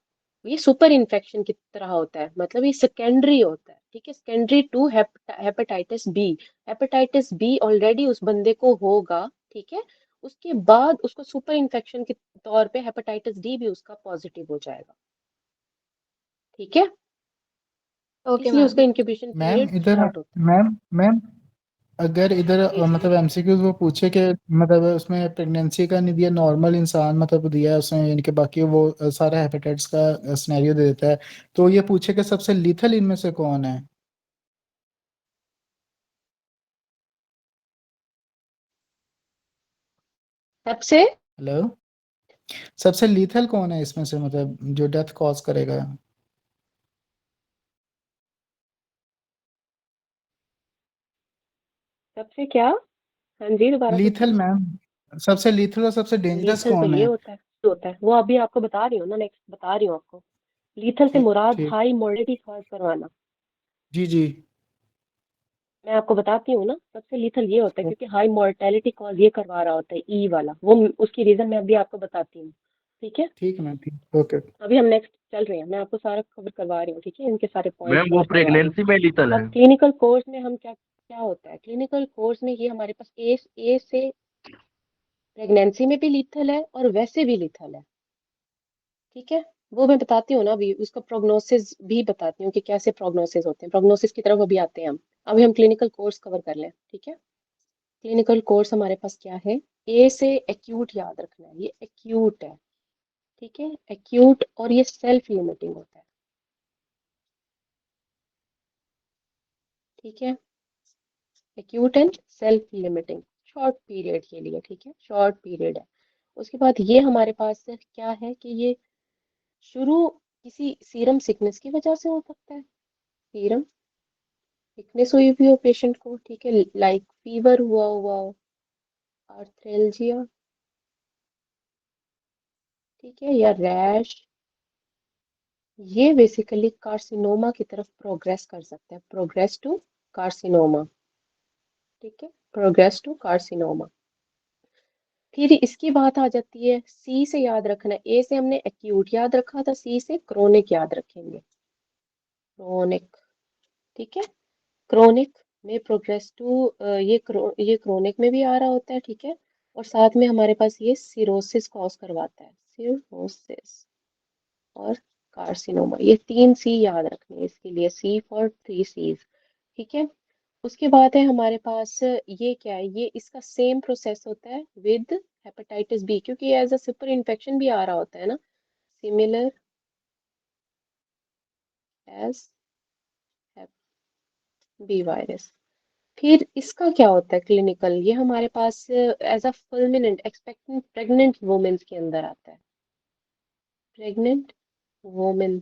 ये सुपर इन्फेक्शन की तरह होता है, मतलब ये सेकेंडरी होता है, ठीक है, secondary to hepatitis B. Hepatitis B already उस बंदे को होगा, ठीक है, उसके बाद उसको सुपर इन्फेक्शन के तौर पे हेपेटाइटिस डी भी उसका पॉजिटिव हो जाएगा, ठीक है, ओके इसलिए उसका मैम। इंक्यूबेशन मैम पीरियड इधर, शॉर्ट होता मैम अगर इधर है। जी जी मतलब एमसीक्यूज वो पूछे कि मतलब उसमें प्रेगनेंसी का नहीं दिया, नॉर्मल इंसान मतलब दिया है उसने, इनके बाकी वो सारा हेपेटाइटिस का सिनेरियो दे देता है, तो ये पूछे कि सबसे लीथल इनमें से कौन है। सबसे हेलो, सबसे लीथल कौन है इसमें से, मतलब जो डेथ कॉज करेगा। सबसे क्या, हाँ जी दोबारा लीथल पूछिए। मैम, सबसे लीथल और सबसे डेंजरस लीथल तो कौन ये है। होता है वो अभी आपको बता रही हूँ ना, नेक्स्ट बता रही हूँ आपको। लीथल से ठीक मुराद ठीक। हाई मोर्टेलिटी कॉज करवाना, जी जी। मैं आपको बताती हूँ ना, सबसे लीथल ये होता है क्योंकि हाई मोर्टेलिटी कॉज ये करवा रहा होता है ई वाला, वो उसकी रीजन मैं अभी आपको बताती हूँ, ठीक है। ठीक है मैम, ठीक, ओके। अभी हम नेक्स्ट चल रहे हैं, मैं आपको सारा कवर करवा रही हूँ, ठीक है, इनके सारे पॉइंट्स मैम वो कवर करवा रही हूँ। प्रेगनेंसी में लीतल है। अब क्लिनिकल कोर्स में हम क्या क्या होता है, क्लिनिकल कोर्स में ये हमारे पास ए से प्रेगनेंसी में भी लीथल है और वैसे भी लीथल है, ठीक है। वो मैं बताती हूँ ना, अभी उसका प्रोग्नोसिस भी बताती हूँ कि कैसे प्रोग्नोसिस होते हैं, प्रोग्नोसिस की तरफ अभी आते हैं हम। अभी हम क्लिनिकल कोर्स कवर कर लें, ठीक है। क्लिनिकल कोर्स हमारे पास क्या है, ए से एक्यूट याद रखना है, ये एक्यूट है, ठीक है, एक्यूट, और ये सेल्फ लिमिटिंग होता है। ठीक है, acute and self limiting, short period के लिए। ठीक है, शॉर्ट पीरियड है। उसके बाद ये हमारे पास क्या है कि ये शुरू किसी सीरम सिकनेस की वजह से हो सकता है। सीरम सिकनेस हुई भी हो पेशेंट को, ठीक है, लाइक फीवर हुआ हो, आर्थ्रेल्जिया, ठीक है, या रैश। ये बेसिकली कार्सिनोमा की तरफ प्रोग्रेस कर सकता है, प्रोग्रेस टू कार्सिनोमा। ठीक है, प्रोग्रेस टू कार्सिनोमा। फिर इसकी बात आ जाती है, सी से याद रखना है। ए से हमने एक्यूट याद रखा था, सी से क्रोनिक याद रखेंगे। क्रोनिक, ठीक है, क्रोनिक में प्रोग्रेस टू ये क्रोनिक में भी आ रहा होता है। ठीक है, और साथ में हमारे पास ये सिरोसिस कॉज करवाता है, सिरोसिस और कार्सिनोमा। ये 3 सी याद रखने हैं इसके लिए, सी फॉर 3 सीज। ठीक है, उसके बाद है हमारे पास ये क्या है, ये इसका सेम प्रोसेस होता है विद हेपेटाइटिस बी, क्योंकि एज अ सुपर इन्फेक्शन भी आ रहा होता है ना, सिमिलर एज बी वायरस। फिर इसका क्या होता है क्लिनिकल, ये हमारे पास as a fulminant expectant pregnant women के अंदर आता है, प्रेग्नेंट वुमेन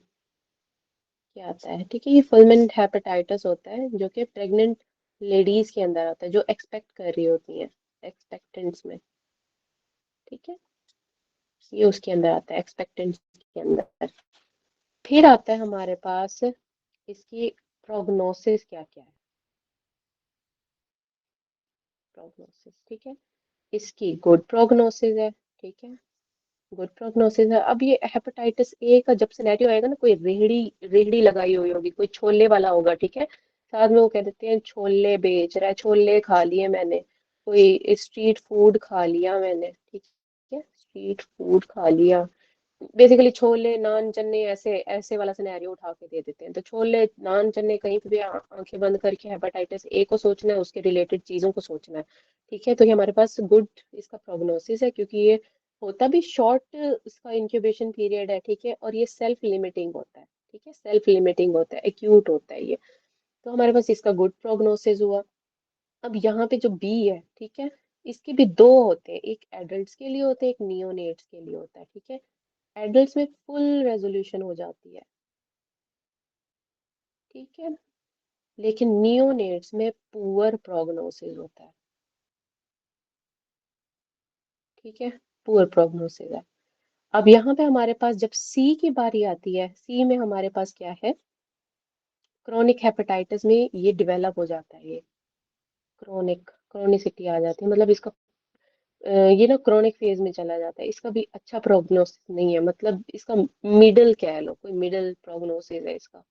के आता है। ठीक है, ये फुलमिनेंट हेपेटाइटिस होता है जो कि प्रेग्नेंट लेडीज के अंदर आता है, जो एक्सपेक्ट कर रही होती हैं, एक्सपेक्टेंट्स में। ठीक है, ये उसके अंदर आता है, एक्सपेक्टेंट्स के अंदर। फिर आता है हमारे पास इसकी प्रोग्नोसिस क्या क्या है, प्रोग्नोसिस। ठीक है, इसकी गुड प्रोग्नोसिस है। ठीक है, गुड प्रोग्नोसिस है। अब ये हेपेटाइटिस ए का जब सिनेरियो आएगा ना, कोई रेहड़ी रेहड़ी लगाई हुई होगी, कोई छोले वाला होगा, ठीक है, साथ में वो कह देते हैं छोले बेच रहा है, छोले खा लिए मैंने, कोई स्ट्रीट फूड खा लिया मैंने। ठीक है, स्ट्रीट फूड खा लिया, बेसिकली छोले नान चने ऐसे ऐसे वाला सिनेरियो उठा के दे देते हैं। तो छोले नान चने कहीं पे भी आंखें बंद करके हेपेटाइटिस ए को सोचना है, उसके रिलेटेड चीजों को सोचना है। ठीक है, तो ये हमारे पास गुड इसका प्रोग्नोसिस है, क्योंकि ये होता भी शॉर्ट, इसका इंक्यूबेशन पीरियड है। ठीक है, और ये सेल्फ लिमिटिंग होता है। ठीक है, सेल्फ लिमिटिंग होता है, एक्यूट होता है ये। तो हमारे पास इसका गुड प्रोग्नोसिस हुआ। अब यहाँ पे जो बी है, ठीक है, इसके भी दो होते हैं, एक एडल्ट्स के लिए होते हैं, एक नियोनेट्स के लिए होता है। ठीक है, एडल्ट्स में फुल रेजोल्यूशन हो जाती है। ठीक है, लेकिन नियोनेट्स में पुअर प्रोग्नोसिस होता है। ठीक है, पुअर प्रोग्नोसिस है। अब यहाँ पे हमारे पास जब सी की बारी आती है, सी में हमारे पास क्या है, क्रोनिक हेपेटाइटिस में ये डेवलप हो जाता है, ये क्रोनिसिटी आ जाती है, मतलब इसका ये ना क्रोनिक फेज में चला जाता है। इसका भी अच्छा प्रोग्नोसिस नहीं है, मतलब इसका मिडिल कह लो, कोई मिडिल प्रोग्नोसिस है इसका।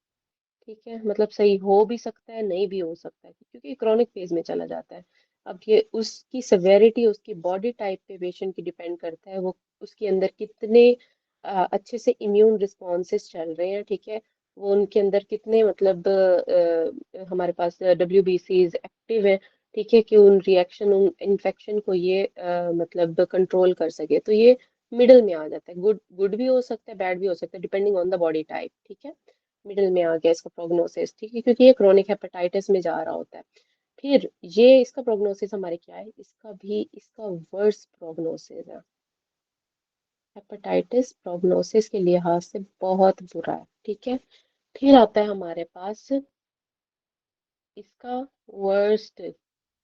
ठीक है, मतलब सही हो भी सकता है, नहीं भी हो सकता है, क्योंकि क्रोनिक फेज में चला जाता है। अब ये उसकी सेवेरिटी उसकी बॉडी टाइप पे पेशेंट की डिपेंड करता है, वो उसके अंदर कितने अच्छे से इम्यून रिस्पॉन्सेस चल रहे हैं। ठीक है, वो उनके अंदर कितने मतलब हमारे पास WBCs एक्टिव है। ठीक है, कि उन रिएक्शन उन इन्फेक्शन को ये मतलब कंट्रोल कर सके। तो ये मिडल में आ जाता है, गुड गुड भी हो सकता है, बैड भी हो सकता है, depending on the body type. ठीक है, मिडिल में आ गया इसका प्रोग्नोसिस। ठीक है, क्योंकि ये क्रोनिक हेपेटाइटिस में जा रहा होता है। फिर ये इसका प्रोग्नोसिस हमारे क्या है, इसका वर्स प्रोग्नोसिस है। हेपेटाइटिस प्रोग्नोसिस के लिहाज से बहुत बुरा है। ठीक है, फिर आता है हमारे पास इसका वर्स्ट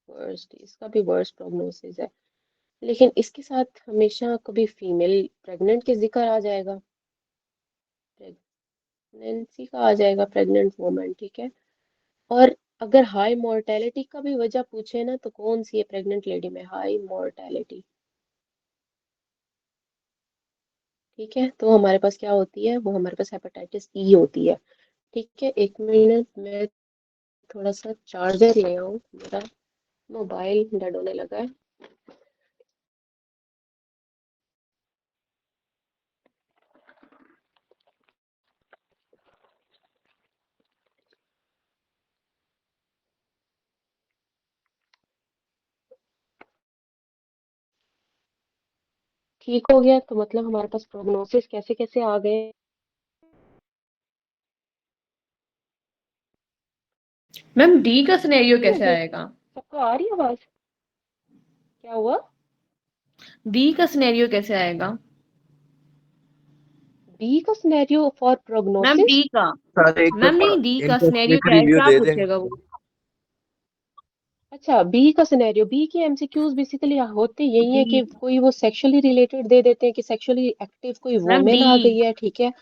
वर्स्ट इसका भी वर्स्ट प्रोग्नोसिस है। लेकिन इसके साथ हमेशा कभी फीमेल प्रेग्नेंट के जिक्र आ जाएगा, प्रेगनेंसी का आ जाएगा, प्रेग्नेंट वुमन। ठीक है, और अगर हाई मोर्टेलिटी का भी वजह पूछे ना, तो कौन सी है प्रेग्नेंट लेडी में हाई मोर्टेलिटी। ठीक है, तो हमारे पास क्या होती है, वो हमारे पास हेपेटाइटिस ई होती है। ठीक है, एक मिनट, मैं थोड़ा सा चार्जर ले आऊं, मेरा मोबाइल डेड होने लगा है। ठीक हो गया तो मतलब हमारे पास प्रोग्नोसिस कैसे कैसे आ गए। मैम डी का सिनेरियो कैसे मुझे आएगा? सबको आ रही है आवाज? क्या हुआ? डी का सिनेरियो कैसे आएगा? बी का scenario for ma'am prognosis? D का, सर एक मैम दफा नहीं डी का इनका सिनेरियो क्विक क्या है, रिव्यू क्या दे देंगे पूछेगा वो? अच्छा, बी का सिनेरियो, बी के एमसीक्यूज बेसिकली होते यही है डी, कि कोई वो सेक्सुअली रिलेटेड दे देते हैं कि सेक्सुअली एक्टिव कोई मैम वोमेन डी। आ गई है, ठीक है।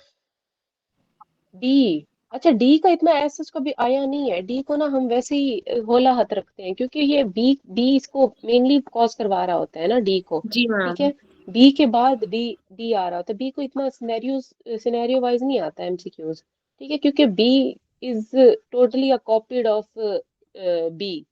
डी, अच्छा डी का इतना एसएच कभी आया नहीं है। डी को ना हम वैसे ही होला हाथ रखते हैं क्योंकि ये बी बी इसको मेनली कॉज करवा रहा होता है ना डी को, जी ठीक मैम। है। बी के बाद डी डी आ रहा होता है। बी को इतना सिनेरियो वाइज नहीं आता एमसीक्यूज, ठीक है, क्योंकि B is totally a copied of B.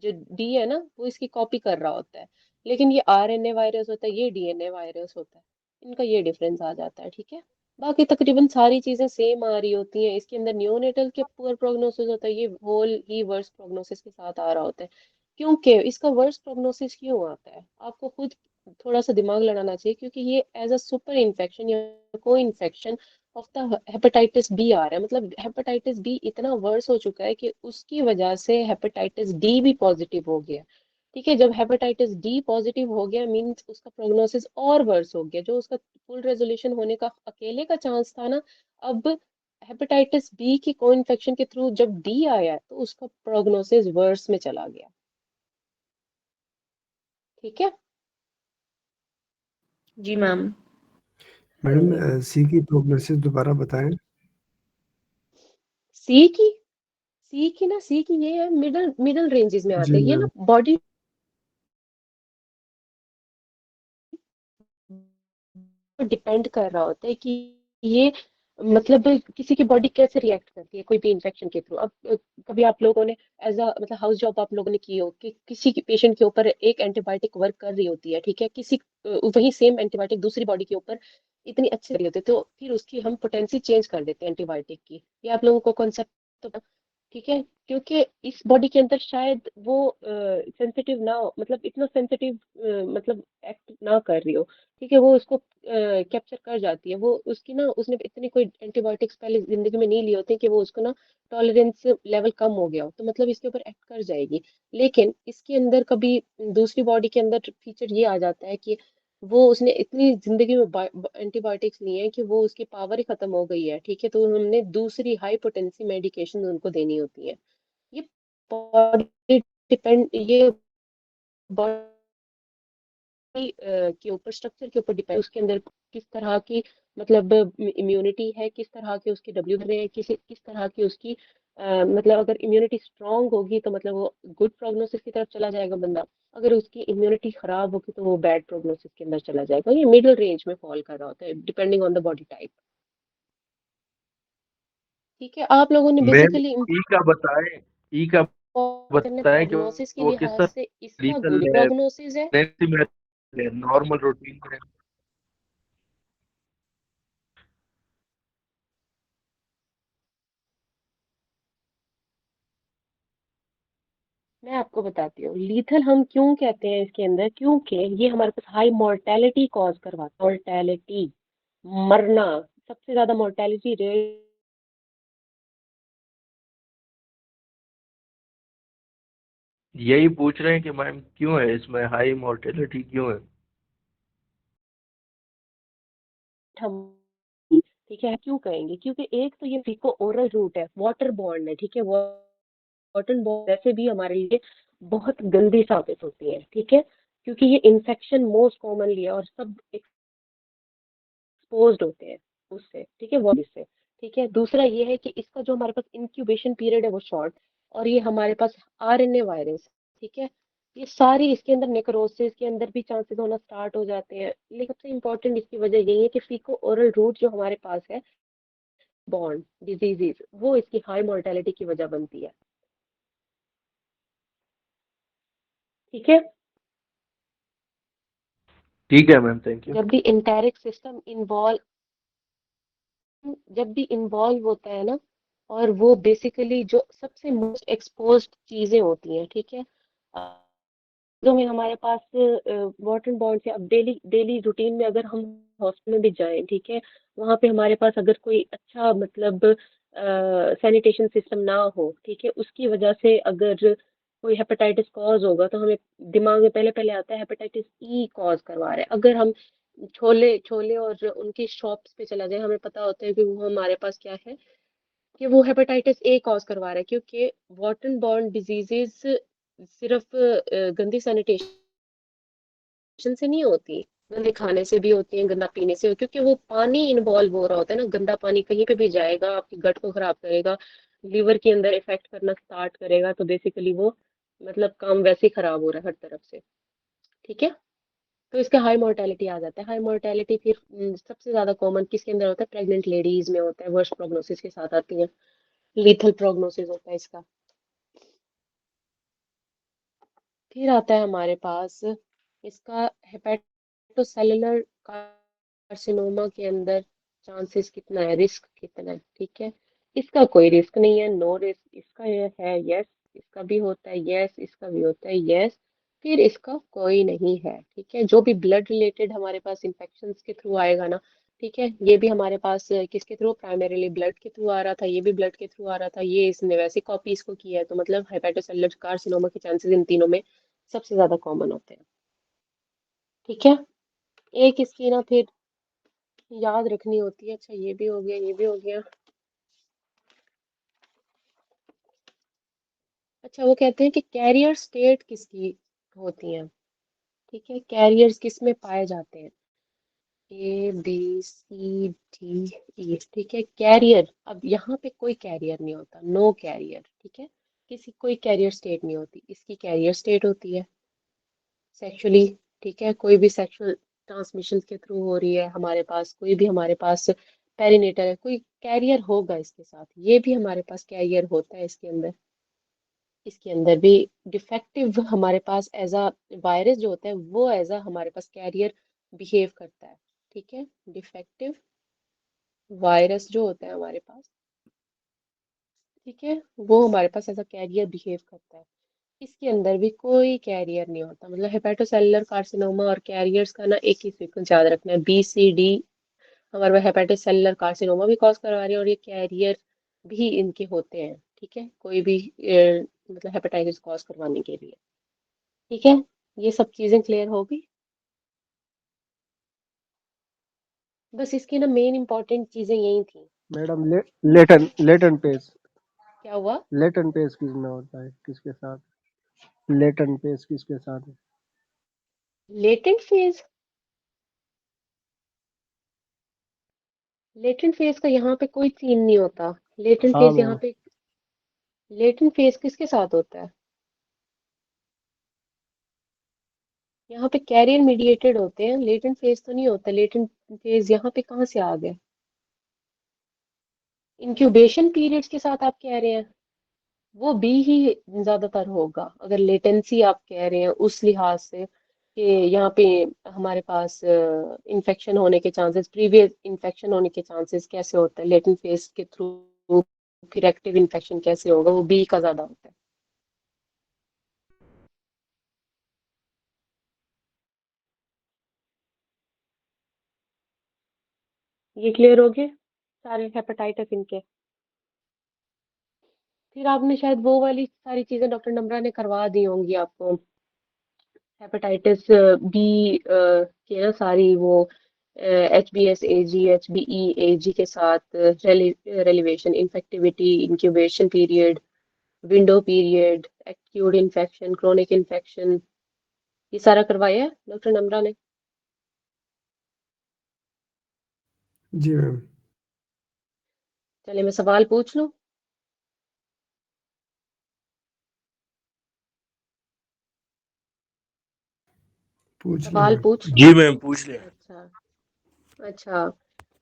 जो डी है ना वो इसकी कॉपी कर रहा होता है, लेकिन ये आरएनए वायरस होता है, ये डीएनए वायरस होता है। इनका ये डिफरेंस आ जाता है, ठीक है। बाकी तकरीबन सारी चीजें सेम आ रही होती हैं। इसके अंदर नियोनेटल के पुअर प्रोग्नोसिस होता है, ये होल ही वर्स प्रोग्नोसिस के साथ आ रहा होता है। क्योंकि इसका वर्स प्रोग्नोसिस क्यों आता है आपको खुद थोड़ा सा दिमाग लड़ाना चाहिए, क्योंकि ये एज अ सुपर इन्फेक्शन या coinfection of the hepatitis B आ रहा है। मतलब हेपेटाइटिस बी इतना वर्स हो चुका है कि उसकी वजह से हेपेटाइटिस डी भी पॉजिटिव हो गया, ठीक है। जब हेपेटाइटिस डी पॉजिटिव हो गया मींस उसका प्रोग्नोसिस और वर्स हो गया। जो उसका फुल रेजोल्यूशन होने का अकेले का चांस था ना, अब हेपेटाइटिस बी की को इन्फेक्शन के थ्रू जब डी आया तो उसका प्रोग्नोसिस वर्स में चला गया, ठीक है। जी मैम। चलिए, मैडम सी की प्रोग्नोसिस दोबारा बताएं। सी की, सी की ना, सी की ये है मिडल मिडल रेंजेस में आते जी हैं ये ना। मैम। बॉडी डिपेंड कर रहा होता है कि ये मतलब किसी की बॉडी कैसे रिएक्ट करती है कोई भी इन्फेक्शन के थ्रू। अब कभी आप लोगों ने एज अ मतलब हाउस जॉब आप लोगों ने की हो कि किसी पेशेंट के ऊपर एक एंटीबायोटिक वर्क कर रही होती है, ठीक है, किसी वही सेम एंटीबायोटिक दूसरी बॉडी के ऊपर इतनी अच्छी रही होती है, तो फिर उसकी हम पोटेंसी चेंज कर देते हैं एंटीबायोटिक की। ये आप लोगों को कॉन्सेप्ट, ठीक है। क्योंकि इस बॉडी के अंदर शायद वो सेंसिटिव ना हो, मतलब इतना सेंसिटिव मतलब एक्ट ना कर रही हो, ठीक है। वो उसको कैप्चर कर जाती है। वो उसकी ना उसने इतनी कोई एंटीबायोटिक्स पहले जिंदगी में नहीं लिए होते कि वो उसको ना टॉलरेंस लेवल कम हो गया हो, तो मतलब इसके ऊपर एक्ट कर जाएगी। लेकिन इसके अंदर कभी दूसरी बॉडी के अंदर फीचर ये आ जाता है कि वो उसने इतनी जिंदगी में एंटीबायोटिक्स लिए हैं कि वो उसकी पावर ही खत्म हो गई है, ठीक है। तो हमने दूसरी हाई पोटेंसी मेडिकेशन उनको देनी होती है। ये बॉडी डिपेंड, ये बॉडी के ऊपर स्ट्रक्चर के ऊपर डिपेंड, उसके अंदर किस तरह की मतलब इम्यूनिटी है, किस तरह के उसके डब्ल्यू रहे हैं, किस तरह की उसकी मतलब अगर इम्यूनिटी स्ट्रांग होगी तो मतलब वो गुड प्रोग्नोसिस की तरफ चला जाएगा बंदा। अगर उसकी इम्यूनिटी खराब होगी तो वो बैड प्रोग्नोसिस के अंदर चला जाएगा। ये मिडिल रेंज में फॉल कर रहा होता है depending on the body type, ठीक है। आप लोगों ने मैम बेसिकली ई का बताएं, ई का करने बताएं कि प्रोग्नोसिस के वो किस लिहाज तरह से इसका लीथल गुड है, प्रोग्नोसिस है। नॉर्मल रूटीन है। मैं आपको बताती हूँ लीथल हम क्यों कहते हैं इसके अंदर, क्योंकि ये हमारे पास हाई मोर्टेलिटी कॉज करवाता है। मोर्टेलिटी, मरना, सबसे ज्यादा मोर्टेलिटी रेट। यही पूछ रहे हैं कि मैम क्यों है इसमें हाई मोर्टेलिटी क्यों है? हम, ठीक है, क्यों कहेंगे, क्योंकि एक तो ये फीको ओरल रूट है, वाटर बॉर्न है, ठीक है। वाटर बॉर्न वैसे भी हमारे लिए बहुत गंदी साबित होती है, ठीक है, क्योंकि ये इन्फेक्शन मोस्ट कॉमनली है और सब एक्सपोज्ड होते हैं उससे, ठीक है, वो इससे, ठीक है। दूसरा ये है कि इसका जो हमारे पास इंक्यूबेशन पीरियड है वो शॉर्ट, और ये हमारे पास आरएनए वायरस, ठीक है। ये सारी इसके अंदर नेक्रोसिस के अंदर भी चांसेस होना स्टार्ट हो जाते हैं। लेकिन सबसे इंपॉर्टेंट इसकी वजह यही है कि फीको ओरल रूट जो हमारे पास है, बॉर्न डिजीजेज, वो इसकी हाई मोर्टेलिटी की वजह बनती है, ठीक है। ठीक है मैम, थैंक यू। जब भी इंटेरिक सिस्टम इन्वॉल्व, जब भी इन्वॉल्व होता है ना, और वो बेसिकली जो सबसे मोस्ट एक्सपोज्ड चीजें होती हैं, ठीक है। चीज़ों में हमारे पास वाटर बॉन्ड से अब डेली डेली रूटीन में अगर हम हॉस्पिटल में भी जाएं, ठीक है, वहाँ पे हमारे पास अगर कोई अच्छा मतलब सैनिटेशन सिस्टम ना हो, ठीक है, उसकी वजह से अगर कोई हेपेटाइटिस कॉज होगा तो हमें दिमाग में पहले पहले आता है हेपेटाइटिस ई कॉज करवा रहा है। अगर हम छोले छोले और उनकी शॉप्स पे चला जाए, हमें पता होता है कि वो हमारे पास क्या है, कि वो हेपेटाइटिस ए कॉज करवा रहा है, क्योंकि वाटर बॉर्न डिजीजेस सिर्फ गंदी सैनिटेशन से नहीं होती, गंदे खाने से भी होती हैं, गंदा पीने से, क्योंकि वो पानी इन्वॉल्व हो रहा होता है ना। गंदा पानी कहीं पे भी जाएगा, आपकी गट को खराब करेगा, लीवर के अंदर इफेक्ट करना स्टार्ट करेगा, तो बेसिकली वो मतलब काम वैसे ही खराब हो रहा है हर तरफ से, ठीक है। तो इसका हाई मोर्टेलिटी आ जाता है। हाई मोर्टेलिटी फिर सबसे ज्यादा कॉमन किसके अंदर होता है? प्रेग्नेंट लेडीज में होता है, वर्स्ट प्रोग्नोसिस के साथ आती है, लीथल प्रोग्नोसिस होता है इसका। फिर आता है हमारे पास इसका हेपेटोसेलुलर कार्सिनोमा के अंदर चांसेस कितना है, रिस्क कितना है, ठीक है। इसका कोई रिस्क नहीं है, नो रिस्क। इसका ये है यस, इसका भी होता है यस, इसका भी होता है यस। फिर इसका कोई नहीं है, ठीक है। जो भी ब्लड रिलेटेड हमारे पास इन्फेक्शंस के थ्रू आएगा ना, ठीक है, ये भी हमारे पास किसके थ्रू? प्राइमरीली ब्लड के थ्रू आ रहा था, ये भी ब्लड के थ्रू आ रहा था, ये इसने वैसे कॉपी इसको किया है, तो मतलब हेपेटोसेलुलर कार्सिनोमा के चांसेस इन तीनों में सबसे ज्यादा कॉमन होते हैं, ठीक है। एक इसकी ना फिर याद रखनी होती है। अच्छा, ये भी हो गया, ये भी हो गया। अच्छा, वो कहते हैं कि कैरियर स्टेट किसकी होती हैं, ठीक है, कैरियर्स किस में पाए जाते हैं? ए बी सी डी ई, ठीक है। कैरियर, अब यहाँ पे कोई कैरियर नहीं होता, नो कैरियर, ठीक है। किसी कोई कैरियर स्टेट नहीं होती, इसकी कैरियर स्टेट होती है सेक्सुअली, ठीक है। कोई भी सेक्सुअल ट्रांसमिशन के थ्रू हो रही है हमारे पास, कोई भी हमारे पास पेरिनेटल है, कोई कैरियर होगा इसके साथ, ये भी हमारे पास कैरियर होता है इसके अंदर। इसके अंदर भी डिफेक्टिव हमारे पास एज अ वायरस जो होता है वो एज अ हमारे पास कैरियर बिहेव करता है, ठीक है। डिफेक्टिव वायरस जो होता है हमारे पास, ठीक है, वो हमारे पास एज अ कैरियर बिहेव करता है। इसके अंदर भी कोई कैरियर नहीं होता, मतलब हेपेटोसेलुलर कार्सिनोमा और कैरियर्स का ना एक ही सीक्वेंस याद रखना है, बी सी डी। हमारे पास हेपेटोसेलुलर कार्सिनोमा भी कॉज करवा रही है और ये कैरियर भी इनके होते हैं, ठीक है, कोई भी मतलब हेपेटाइटिस कॉज करवाने के लिए, ठीक है। ये सब चीजें क्लियर होगी। बस इसकी ना मेन इंपॉर्टेंट चीजें यही थी। मैडम लेटन पेस क्या हुआ? लेटन पेस किसमें होता है, किसके साथ? लेटन पेस किसके साथ है? लेटेंट फेज, लेटेंट फेज का यहाँ पे कोई सीन नहीं होता। लेटेंट हाँ फेज यहाँ मैम। पे, लेटेंट फेज किसके साथ होता है? यहाँ पे कैरियर मीडिएटेड होते हैं, लेटेंट फेज तो नहीं होता। लेटेंट फेज यहाँ पे कहाँ से आ गया? इंक्यूबेशन पीरियड्स के साथ आप कह रहे हैं, वो बी ही ज्यादातर होगा अगर लेटेंसी आप कह रहे हैं उस लिहाज से, कि यहाँ पे हमारे पास इन्फेक्शन होने के चांसेस, प्रीवियस इन्फेक्शन होने के चांसेस कैसे होते हैं लेटेंट फेज के थ्रू, फिर एक्टिव इन्फेक्शन कैसे होगा, वो बी का ज्यादा होता है। ये क्लियर हो गए सारे हेपेटाइटिस इनके? फिर आपने शायद वो वाली सारी चीजें डॉक्टर नम्रा ने करवा दी होंगी आपको, हेपेटाइटिस बी की ना सारी वो H B S A G, H B E A G के साथ रेलिवेशन, infectivity, incubation period, window period, acute infection, chronic infection, ये सारा करवाया है डॉक्टर नम्रा ने? जी मैम। चले मैं सवाल पूछ लूं? पूछ लो सवाल मैम। पूछ लूं? जी मैम, पूछ लिया। अच्छा, अच्छा।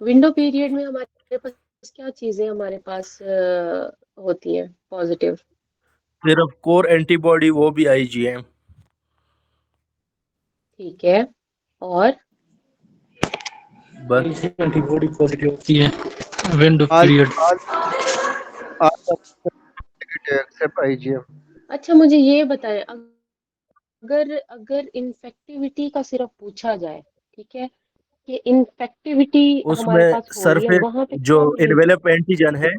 विंडो पीरियड में हमारे पास क्या चीजें हमारे पास होती हैं पॉजिटिव? सिर्फ कोर एंटीबॉडी, वो भी आईजीएम। ठीक है, और? बस। एंटीबॉडी पॉजिटिव होती है विंडो आज पीरियड। आज आज एक्सेप्ट आईजीएम। अच्छा, मुझे ये बताएं, अगर अगर इन्फेक्टिविटी का सिर्फ पूछा जाए, ठीक है, कि इन्फेक्टिविटी हमारे उसमें पास हो रही है, सरफेस वहां पे जो क्या भेज, इन्वेलप एंटीजन है,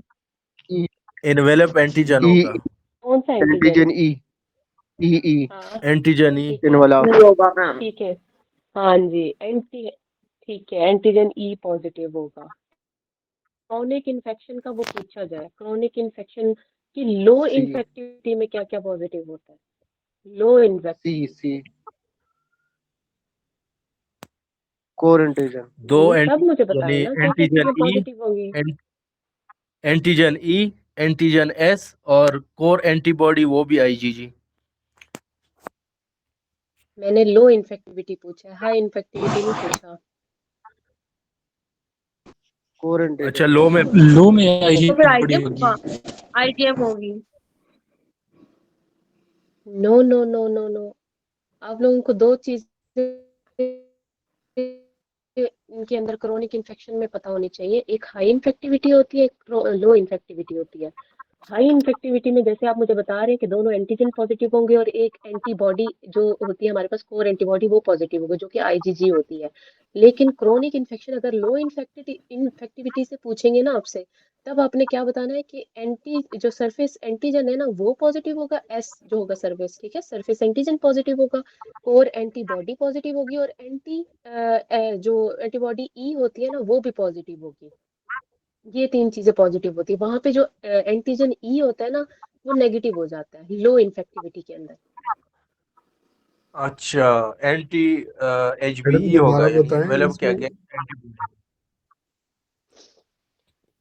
ई इन्वेलप एंटीजन ई होगा। कौन सा एंटीजन? एंटीजन ई ई हाँ एंटीजन ई ठीक है, इनवाला ई होगा मैम। ठीक है, हाँ जी ठीक है, एंटीजन ई पॉजिटिव होगा। क्रोनिक इन्फेक्शन का वो पूछा जाए, क्रोनिक इन्फेक्शन की लो सी इन्फेक्टिविटी में क्या क्या पॉजिटिव होता है? लो इन्फेक्टिव, सी कोर एंटीजन दो ये सब एंटी मुझे यानी बताओ ना क्या क्या एंटीजन चीजें ई, पॉजिटिव होंगी। एंटीजन ई, एंटीजन एस और कोर एंटीबॉडी, वो भी आईजीजी। मैंने लो इन्फेक्टिविटी पूछा है, हाई इन्फेक्टिविटी नहीं पूछा। कोर अच्छा, एंटीजन लो में लो में तो फिर आईजी बड़ी आईजीएम होगी। होगा, आईजीएम होगी। No no no no no, आप लोगों को दो चीजें इनके अंदर क्रोनिक इन्फेक्शन में पता होनी चाहिए, एक हाई इन्फेक्टिविटी होती है, एक लो इन्फेक्टिविटी होती है। हाई इन्फेक्टिविटी में जैसे आप मुझे बता रहे हैं कि दोनों एंटीजन पॉजिटिव होंगे और एक एंटीबॉडी जो होती है हमारे पास कोर एंटीबॉडी वो पॉजिटिव होगी जो कि आईजीजी होती है। लेकिन क्रोनिक इन्फेक्शन अगर लो इन्फेक्टिविटी से पूछेंगे ना आपसे, तब आपने क्या बताना है कि एंटी जो सरफेस एंटीजन है ना वो पॉजिटिव होगा, एस जो होगा सरफेस, ठीक है, सरफेस एंटीजन पॉजिटिव होगा, कोर एंटीबॉडी पॉजिटिव होगी और जो एंटीबॉडी ई होती है ना वो भी पॉजिटिव होगी। ये तीन चीजें पॉजिटिव होती है, वहां पे जो एंटीजन ई होता है ना वो नेगेटिव हो जाता है लो इन्फेक्टिविटी के अंदर। अच्छा, एंटी एच बी मैडम ई होगा, दोबारा यानी बताएं इन्वेलप के इसमें। Against antibody.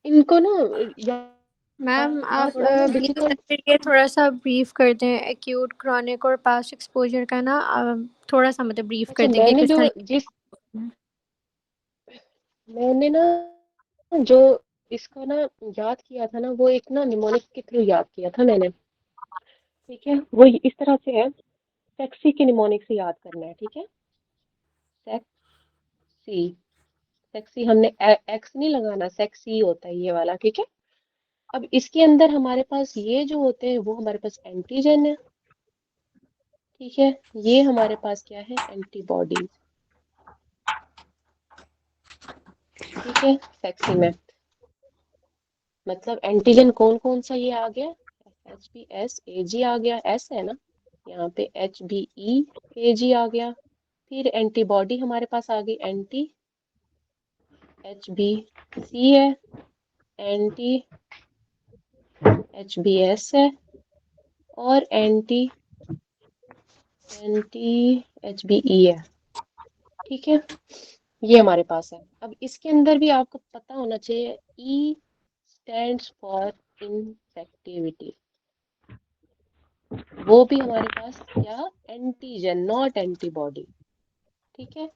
इनको ना मैम याद आप थोड़ा ना प्लीज़ डिफिकल्ट। फिर ये थोड़ा सा ब्रीफ कर दें एक्यूट क्रॉनिक और पास्ट एक्सपोजर का ना, थोड़ा सा मतलब ब्रीफ कर अच्छा देंगे मैंने किस जो तरह। जिस मैंने ना जो इसको ना याद किया था ना वो एक ना निमोनिक के थ्रू याद किया था मैंने, ठीक है, वो इस तरह से है, सेक्सी के निमोनिक से याद करना है, ठीक है, सेक्सी, सेक्सी हमने एक्स नहीं लगाना, सेक्सी होता है ये वाला, ठीक है। अब इसके अंदर हमारे पास ये जो होते हैं वो हमारे पास एंटीजन है, ठीक है, ये हमारे पास क्या है, एंटीबॉडीज, ठीक है, सेक्सी में मतलब एंटीजन कौन कौन सा ये आ गया, एच बी एस ए जी आ गया, एस है ना यहाँ पे, एच बी ई ए जी आ गया, फिर एंटीबॉडी हमारे पास आ गई एंटी एच बी सी है, एंटी एच बी एस है और anti anti H B E है, ठीक है, ये हमारे पास है। अब इसके अंदर भी आपको पता होना चाहिए ई स्टैंड्स फॉर इन्फेक्टिविटी, वो भी हमारे पास क्या, एंटीजन नॉट एंटीबॉडी, ठीक है।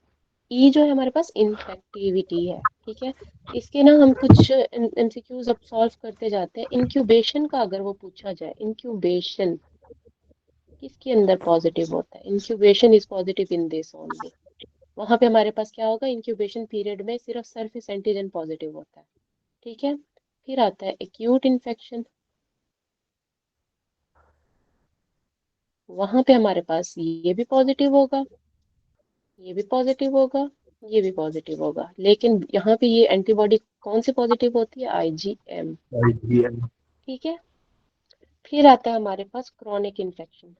ई जो है हमारे पास इन्फेक्टिविटी है, ठीक है। इसके ना हम कुछ एमसीक्यूज अब सॉल्व करते जाते हैं। इंक्यूबेशन का अगर वो पूछा जाए, इंक्यूबेशन किसके अंदर पॉजिटिव होता है, incubation is positive in this only, वहां पे हमारे पास क्या होगा, इंक्यूबेशन पीरियड में सिर्फ सरफेस एंटीजन पॉजिटिव होता है, ठीक है। फिर आता है एक्यूट इन्फेक्शन, वहां पे हमारे पास ये भी पॉजिटिव होगा, ये भी पॉजिटिव होगा, ये भी पॉजिटिव होगा, लेकिन यहाँ पे ये एंटीबॉडी कौन सी पॉजिटिव होती है, आईजीएम, आईजीएम। ठीक है। फिर आता है हमारे पास क्रॉनिक इन्फेक्शन,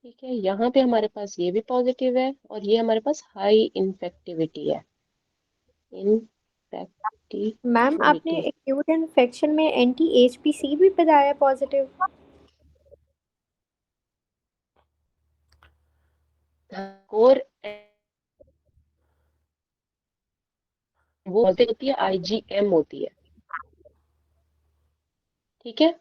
ठीक है, यहाँ पे हमारे पास ये भी पॉजिटिव है और ये हमारे पास हाई इन्फेक्टिविटी है, मैम आपने इन्फेक्टिविटी। एक्यूट इन्फेक्शन में एंटी एचपीसी भी बताया पॉजिटिव। कोर वो होती है, आईजीएम होती है, ठीक है।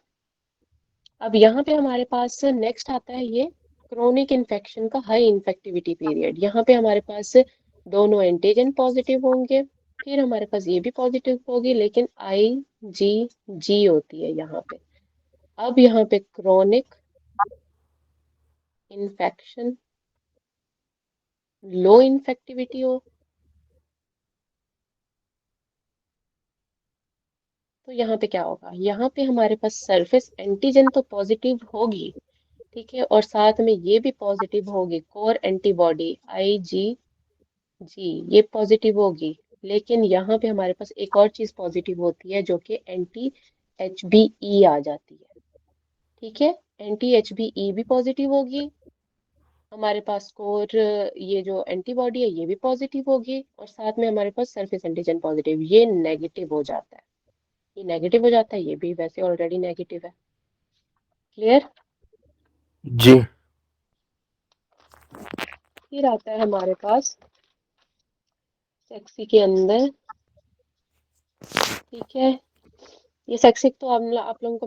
अब यहाँ पे हमारे पास नेक्स्ट आता है ये क्रोनिक इन्फेक्शन का हाई इन्फेक्टिविटी पीरियड, यहाँ पे हमारे पास दोनों एंटीजन पॉजिटिव होंगे, फिर हमारे पास ये भी पॉजिटिव होगी लेकिन आई जी जी होती है यहाँ पे। अब यहाँ पे क्रोनिक इन्फेक्शन लो इन्फेक्टिविटी हो तो यहाँ पे क्या होगा, यहाँ पे हमारे पास सरफेस एंटीजन तो पॉजिटिव होगी, ठीक है, और साथ में ये भी पॉजिटिव होगी, कोर एंटीबॉडी IgG ये पॉजिटिव होगी। लेकिन यहाँ पे हमारे पास एक और चीज पॉजिटिव होती है जो कि एंटी HBE आ जाती है, ठीक है, एंटी HBE भी पॉजिटिव होगी, हमारे पास कोर ये जो एंटीबॉडी है ये भी पॉजिटिव होगी, और साथ में हमारे पास सरफेस एंटीजन पॉजिटिव, ये नेगेटिव हो जाता है, ये नेगेटिव हो जाता है, ये भी वैसे ऑलरेडी नेगेटिव है। क्लियर? जी। फिर आता है हमारे पास सेक्सी के अंदर, ठीक है, ये सेक्सी तो आप लोगों को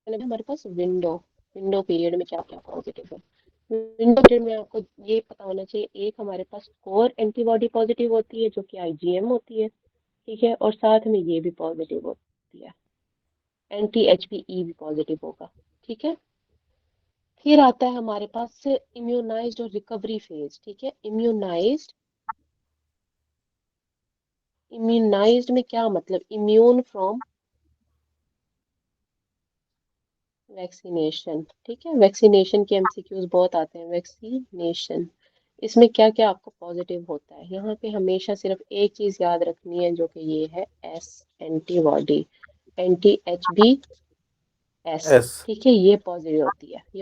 हमारे पास विंडो पीरियड में क्या क्या पॉजिटिव है। विंडो पीरियड में आपको ये पता होना चाहिए, एक हमारे पास कोर एंटीबॉडी पॉजिटिव होती है जो कि IgM होती है, ठीक है, और साथ में ये भी पॉजिटिव होती है, एंटी HBE भी पॉजिटिव होगा, ठीक है। फिर आता है हमारे पास इम्यूनाइज्ड और रिकवरी फेज, ठीक है, इम्यूनाइज्ड में क्या मतलब, इम्यून फ्रॉम वैक्सीनेशन, ठीक है, वैक्सीनेशन के MCQs बहुत आते हैं, वैक्सीनेशन इसमें क्या क्या आपको पॉजिटिव होता है, यहाँ पे हमेशा सिर्फ एक चीज याद रखनी है जो कि ये है S antibody, anti HBS, S. ठीक है, ये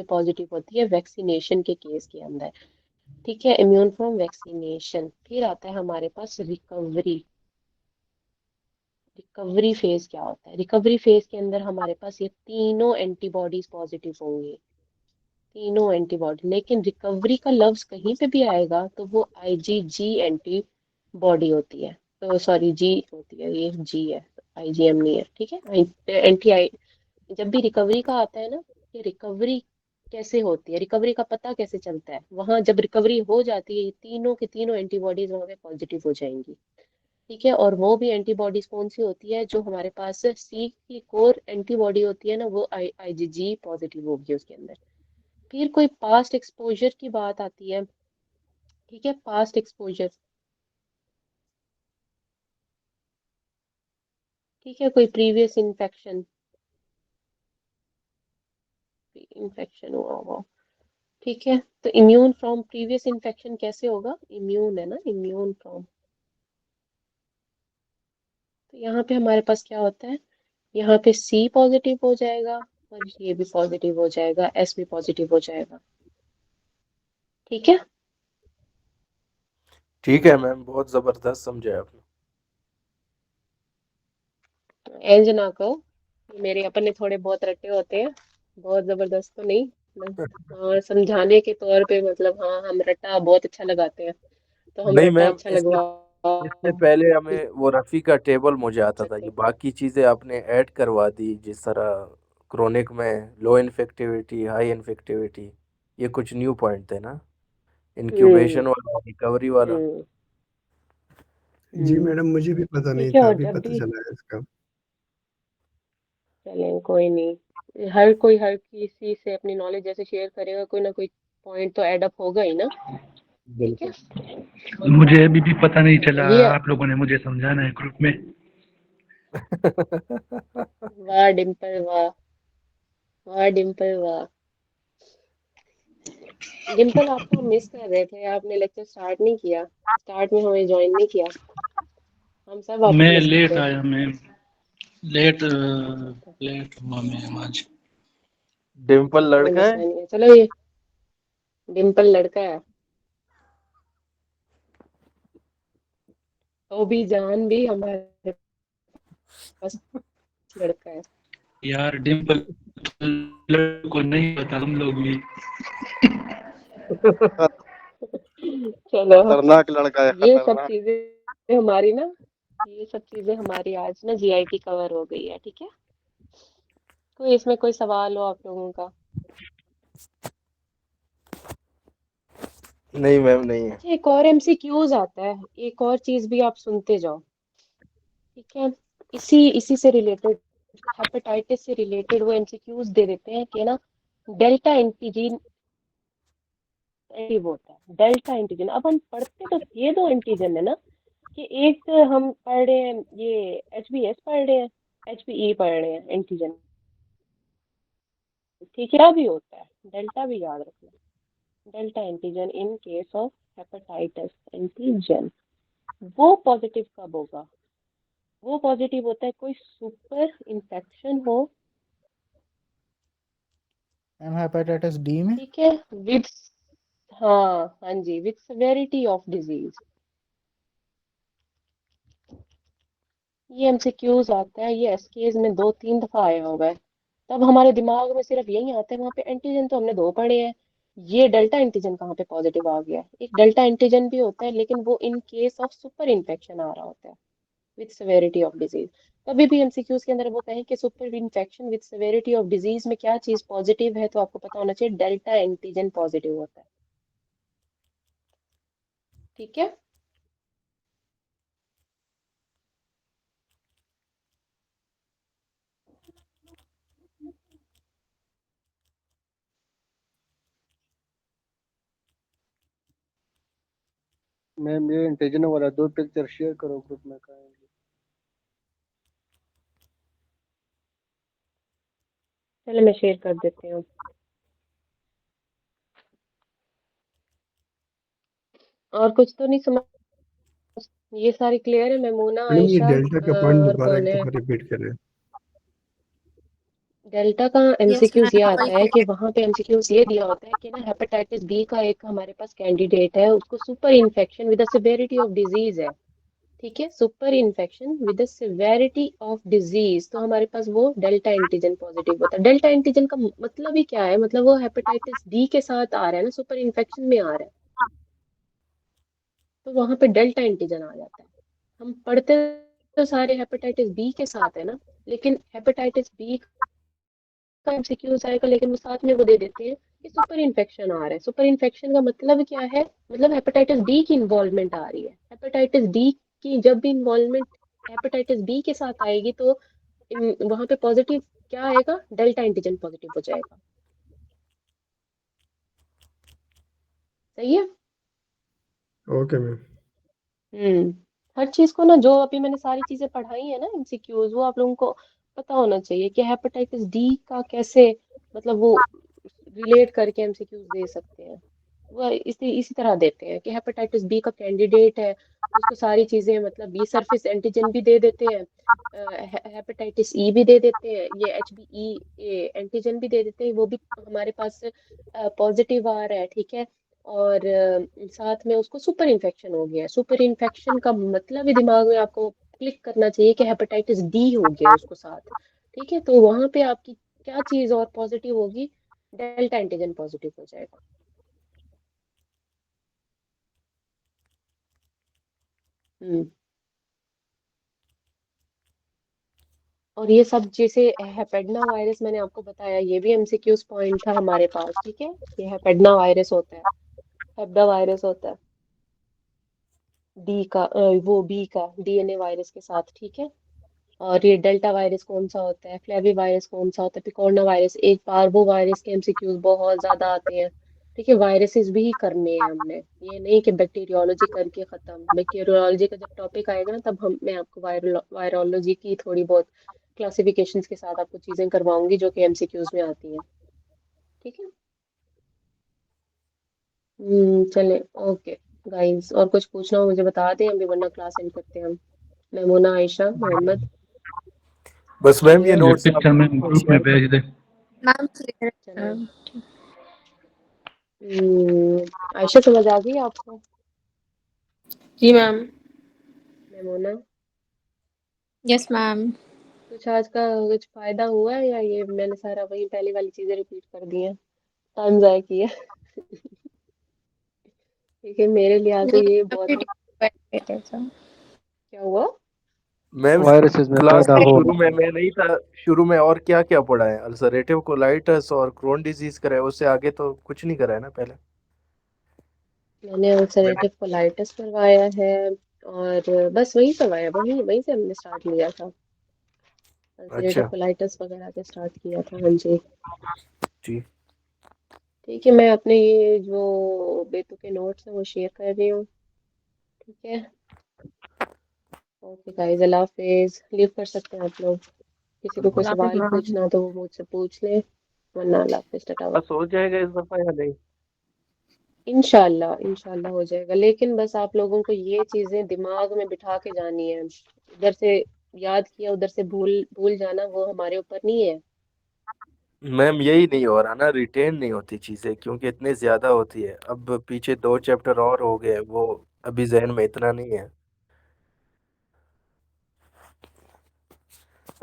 पॉजिटिव होती है वैक्सीनेशन के केस के अंदर, ठीक है, इम्यून फ्रॉम वैक्सीनेशन। फिर आता है हमारे पास रिकवरी फेज क्या होता है, रिकवरी फेज के अंदर हमारे पास ये तीनों एंटीबॉडीज पॉजिटिव होंगी, तीनों एंटीबॉडी, लेकिन रिकवरी का लफ्ज कहीं पे भी आएगा तो वो IgG एंटीबॉडी होती है, तो सॉरी जी होती है, ये जी है, IgM नहीं है, ठीक है, एंटी आई। जब भी रिकवरी का आता है ना, कि रिकवरी कैसे होती है, रिकवरी का पता कैसे चलता है, वहां जब रिकवरी हो जाती है ये तीनों के तीनों एंटीबॉडीज वहां पे पॉजिटिव हो जाएंगी, ठीक है, और वो भी एंटीबॉडीज कौन सी होती है, जो हमारे पास C की कोर एंटीबॉडी होती है ना, वो IgG पॉजिटिव होगी उसके अंदर। फिर कोई पास्ट एक्सपोजर की बात आती है, ठीक है, पास्ट एक्सपोजर, ठीक है, कोई प्रीवियस इन्फेक्शन हुआ हुआ, ठीक है, तो इम्यून फ्रॉम प्रीवियस इन्फेक्शन कैसे होगा, इम्यून है ना, इम्यून फ्रॉम, तो यहाँ पे हमारे पास क्या होता है, यहाँ पे C पॉजिटिव हो जाएगा और ये भी पॉजिटिव हो जाएगा, S भी पॉजिटिव हो जाएगा, ठीक है। ठीक है मैम, बहुत जबरदस्त समझाया आपने। इंज ना कहो, मेरे अपने थोड़े बहुत रटे होते हैं, बहुत जबरदस्त तो नहीं, हाँ, समझाने के तौर पे मतलब, हाँ हम रट्टा बहुत अच्छा लगाते हैं, तो हम नहीं रट्टा मैम, अच्छा इससे लगवा इससे पहले हमें वो रफ़ी का टेबल मुझे आता था, सकते ये हैं। बाकी चीज़ें आपने ऐड करवा दी, जिस तरह क्रोनिक में लो इन्फेक्टिविटी, हाई इन्फेक्टिविटी, ये कुछ न्यू पॉइंट थे ना, हम्म इंक्यूबेशन वाला, रिकवरी वाला। हम्म जी हम्म मैडम, मुझे भी पता नहीं ठीक है, था, और अभी जब पता भी, चला है इसका। चलें कोई नहीं, हर कोई हर किसी से अपनी नॉलेज जैसे शेयर करेगा, कोई ना कोई पॉइंट तो ऐड अप होगा ही ना, ठीक है। बिल्कुल। मुझे अभी भी पता नहीं चला, ये आप लोगों ने मुझे समझाना है ग्रुप में। वाह डिम्पल वाह, वाह डिम्पल वाह, डिम्पल आपको हम मिस कर रहे थे, आपने लेक्चर स्टार्ट नहीं किया, स्टार्ट में हमें ज्वाइन नहीं किया, हम सब आपको मैं मिस कर लेट रहे थे। आया मैम, लेट अच्छा, लेट हुआ मैम आज। डिम्पल कोई लड़का है। मसला नहीं है, चलो ये डिम्पल लड़का है, तो भी जान भी हमारे पास लड़का है। यार डिम्पल को नहीं पता, हम लोग भी। चलो, खतरनाक लड़का है, ये सब खतरनाक। चीजें हमारी ना, ये सब चीजें हमारी आज ना GIT कवर हो गई है, ठीक है, कोई इसमें कोई सवाल हो आप लोगों का। नहीं मैम, नहीं है। अच्छा, एक और MCQs आता है, एक और चीज भी आप सुनते जाओ, ठीक है, इसी इसी से रिलेटेड, हेपेटाइटिस से रिलेटेड वो MCQs दे देते हैं कि ना, डेल्टा एंटीजन होता है, डेल्टा एंटीजन, अब हम पढ़ते तो ये दो एंटीजन है ना, कि एक हम पढ़ रहे हैं ये HBS पढ़ रहे हैं, HBE पढ़ रहे हैं एंटीजन, ठीक है। क्या भी होता है, डेल्टा भी याद रखना, delta antigen in case of hepatitis antigen. वो पॉजिटिव कब होगा? वो पॉजिटिव होता है कोई सुपर इन्फेक्शन हो, एम हेपेटाइटिस डी में। ठीक है, विद, हाँ जी, विद सेवेरिटी ऑफ डिजीज। ये एमसीक्यूज आता है, ये एसकेज में 2-3 दफा आया हुआ है। तब हमारे दिमाग में सिर्फ यही आता है, वहां पे एंटीजन तो हमने 2 पढ़े हैं, ये डेल्टा एंटीजन कहाँ पे पॉजिटिव आ गया? एक डेल्टा एंटीजन भी होता है, लेकिन वो in case of super infection आ रहा होता है विद सेवेरिटी ऑफ डिजीज। कभी भी एमसीक्यूज के अंदर वो कहें कि super infection with severity of disease में क्या चीज पॉजिटिव है, तो आपको पता होना चाहिए डेल्टा एंटीजन पॉजिटिव होता है, ठीक है। मैम ये एंटीजन वाला 2 पिक्चर शेयर करो ग्रुप में काइंडली। चलो मैं शेयर कर देती हूँ। और कुछ तो नहीं समझ, ये सारी क्लियर है? मेमूना, मैडम ये आयशा डेल्टा का पॉइंट और दोबारा एक कौन है? दफा रिपीट करें। डेल्टा का यस एमसीक्यूज ये मैम। आता है कि वहां पे एमसीक्यूज ये दिया होता है कि ना हेपेटाइटिस बी का एक हमारे पास कैंडिडेट है, उसको super infection with the severity of disease है, ठीक है, super infection with the severity of disease. तो हमारे पास वो डेल्टा एंटीजन पॉजिटिव होता है। डेल्टा एंटीजन का मतलब ही क्या है? मतलब वो हेपेटाइटिस बी के साथ आ रहा है ना, सुपर इन्फेक्शन में आ रहा है, तो वहां पे डेल्टा एंटीजन आ जाता है। हम पढ़ते तो सारे हेपेटाइटिस बी के साथ है ना, लेकिन हेपेटाइटिस बी का एमसीक्यूज आएगा, लेकिन वो साथ में वो दे देते हैं कि सुपर इन्फेक्शन आ रहा है। सुपर इन्फेक्शन का मतलब क्या है? मतलब हेपेटाइटिस डी की इन्वॉल्वमेंट आ रही है। हेपेटाइटिस डी की जब भी इन्वॉल्वमेंट हेपेटाइटिस बी के साथ आएगी, तो वहां पे पॉजिटिव क्या आएगा? डेल्टा एंटीजन पॉजिटिव हो जाएगा, सही है। Okay ma'am. हर चीज को ना, जो अभी मैंने सारी चीजें पढ़ाई है ना एमसीक्यूज, वो आप लोगों को पता होना चाहिए कि हेपेटाइटिस डी का कैसे, मतलब वो रिलेट करके एमसीक्यूज दे सकते हैं। वो इसी तरह देते हैं कि हेपेटाइटिस बी का कैंडिडेट है, उसको सारी चीजें, मतलब बी सरफेस एंटीजन भी दे देते हैं, हेपेटाइटिस ई भी दे देते हैं, ये HBE एंटीजन भी दे देते हैं, वो भी हमारे पास पॉजिटिव आ रहा है, ठीक है। और साथ में उसको सुपर इन्फेक्शन हो गया है। सुपर इन्फेक्शन का मतलब ही दिमाग में आपको क्लिक करना चाहिए कि हेपेटाइटिस डी हो गया उसको साथ, ठीक है। तो वहां पे आपकी क्या चीज और पॉजिटिव होगी? डेल्टा एंटीजन पॉजिटिव हो जाएगा। हम्म और ये सब जैसे हेपेडना वायरस मैंने आपको बताया, ये भी एमसीक्यूज पॉइंट था हमारे पास, ठीक है। ये हेपेडना वायरस होता है, हेप्डा वायरस होता है डी का, वो बी का DNA वायरस के साथ, ठीक है। और ये डेल्टा वायरस कौन सा होता है? फ्लेवी वायरस कौन सा होता है? पिकोरना वायरस। एक बार वो वायरस के एमसीक्यूज बहुत ज्यादा आते हैं, ठीक है। वायरसेस भी करने हैं हमने, ये नहीं कि बैक्टीरियोलॉजी करके खत्म। बैक्टीरियोलॉजी का जब टॉपिक आएगा ना, तब मैं आपको वायरोलॉजी की थोड़ी बहुत क्लासिफिकेशंस के साथ आपको चीजें करवाऊंगी जो कि एमसीक्यूज में आती हैं, ठीक है। चले, ओके गाइस, और कुछ पूछना हो मुझे बता दें अभी, वरना क्लास एंड करते हैं हम। मेमूना, आयशा, मोहम्मद, बस मैम ये क्लियर? ये नोट्स आप पिक्चर में ग्रुप में शेयर कर। भेज दे। मैम क्लियर है चले। मैम। आयशा समझ आ गई आपको? जी मैम। Memona, yes ma'am. कुछ आज का कुछ फायदा हुआ है, या ये मैंने सारा वही पहली वाली चीजें रिपीट कर दी हैं, टाइम जाया किया? क्योंकि मेरे लिहाज से नहीं, ये काफी बहुत ही, डिफरेंट है सर। क्या हुआ? मैम वायरसेस में क्लास पैदा के हो शुरू में मैं नहीं था, शुरू में और क्या क्या पढ़ा है? अल्सरेटिव कोलाइटिस और क्रोन डिजीज कराया, उससे आगे तो कुछ नहीं कराया ना पहले। मैंने अल्सरेटिव कोलाइटिस करवाया है, और बस वही करवाया, वही वहीं से हमने स्टार्ट लिया था, अल्सरेटिव अच्छा कोलाइटिस वगैरह से स्टार्ट किया था, हाँ जी। जी। ठीक है, मैं अपने ये जो बेतुके नोट्स हैं वो शेयर कर रही हूँ, ठीक है। ओके गाइस, अल्लाह हाफिज। लीव कर सकते हैं आप लोग। किसी को कोई अल्लाह हाफिज सवाल मैम। पूछना हो तो वो मुझसे पूछ ले, वरना अल्लाह हाफिज, टाटा। बस हो जाएगा इस दफा या नहीं? इंशाल्लाह इंशाल्लाह हो जाएगा, लेकिन बस आप लोगों को ये चीजें दिमाग में बिठा के जानी है। इधर से याद किया, उधर से भूल भूल जाना, वो हमारे ऊपर नहीं है। मैम यही नहीं हो रहा ना, रिटेन नहीं होती चीजें क्योंकि इतनी ज्यादा होती है। अब पीछे 2 चैप्टर और हो गए, वो अभी जहन में इतना नहीं है।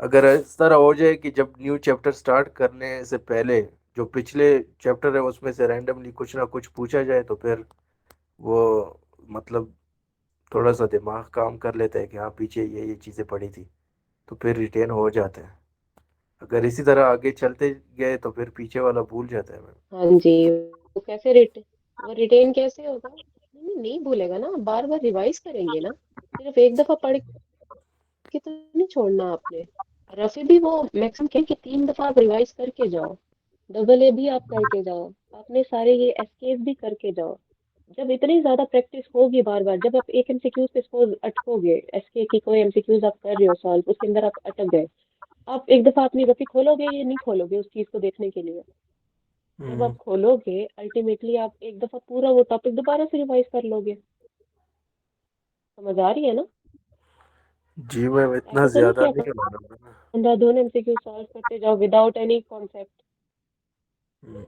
अगर इस तरह हो जाए कि जब न्यू चैप्टर स्टार्ट करने से पहले जो पिछले चैप्टर है उसमें से रैंडमली कुछ ना कुछ पूछा जाए तो फिर वो मतलब थोड़ा सा दिमाग काम कर लेता है कि हाँ पीछे ये चीजें पड़ी थी, तो फिर रिटेन हो जाता है। अगर इसी तरह आगे चलते गए तो फिर पीछे वाला भूल जाता है मैम। हाँ जी। वो रिटेन कैसे होगा? नहीं नहीं भूलेगा ना, बार बार रिवाइज करेंगे ना। सिर्फ एक दफा पढ़ के तो नहीं छोड़ना आपने। रफी भी वो मैक्सिमम क्या कि 3 दफा आप रिवाइज करके जाओ। डबल ए भी आप करके जाओ। आपने सारे ये एस्केप भी करके जाओ। जब इतनी ज्यादा प्रैक्टिस होगी बार बार, जब आप एक एमसीक्यूज पे सपोज अटकोगे, एसके की कोई एमसीक्यूज आप कर रहे हो सॉल्व, उसके अंदर आप अटक गए, आप एक दफा अपनी रफी खोलोगे या नहीं खोलोगे उस चीज को देखने के लिए? जब आप खोलोगे अल्टीमेटली आप एक दफा पूरा वो टॉपिक दोबारा से रिवाइज कर लोगे। समझ आ रही है ना? जी मैम इतना ऐसे तो नहीं ज्यादा किया नहीं हो रहा मैम। अंधाधुन एमसीक्यू सॉल्व करते जाओ without any concept. Hmm.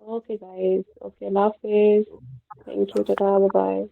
Okay guys, okay, अल्लाह हाफिज। Thank you, tata, bye bye.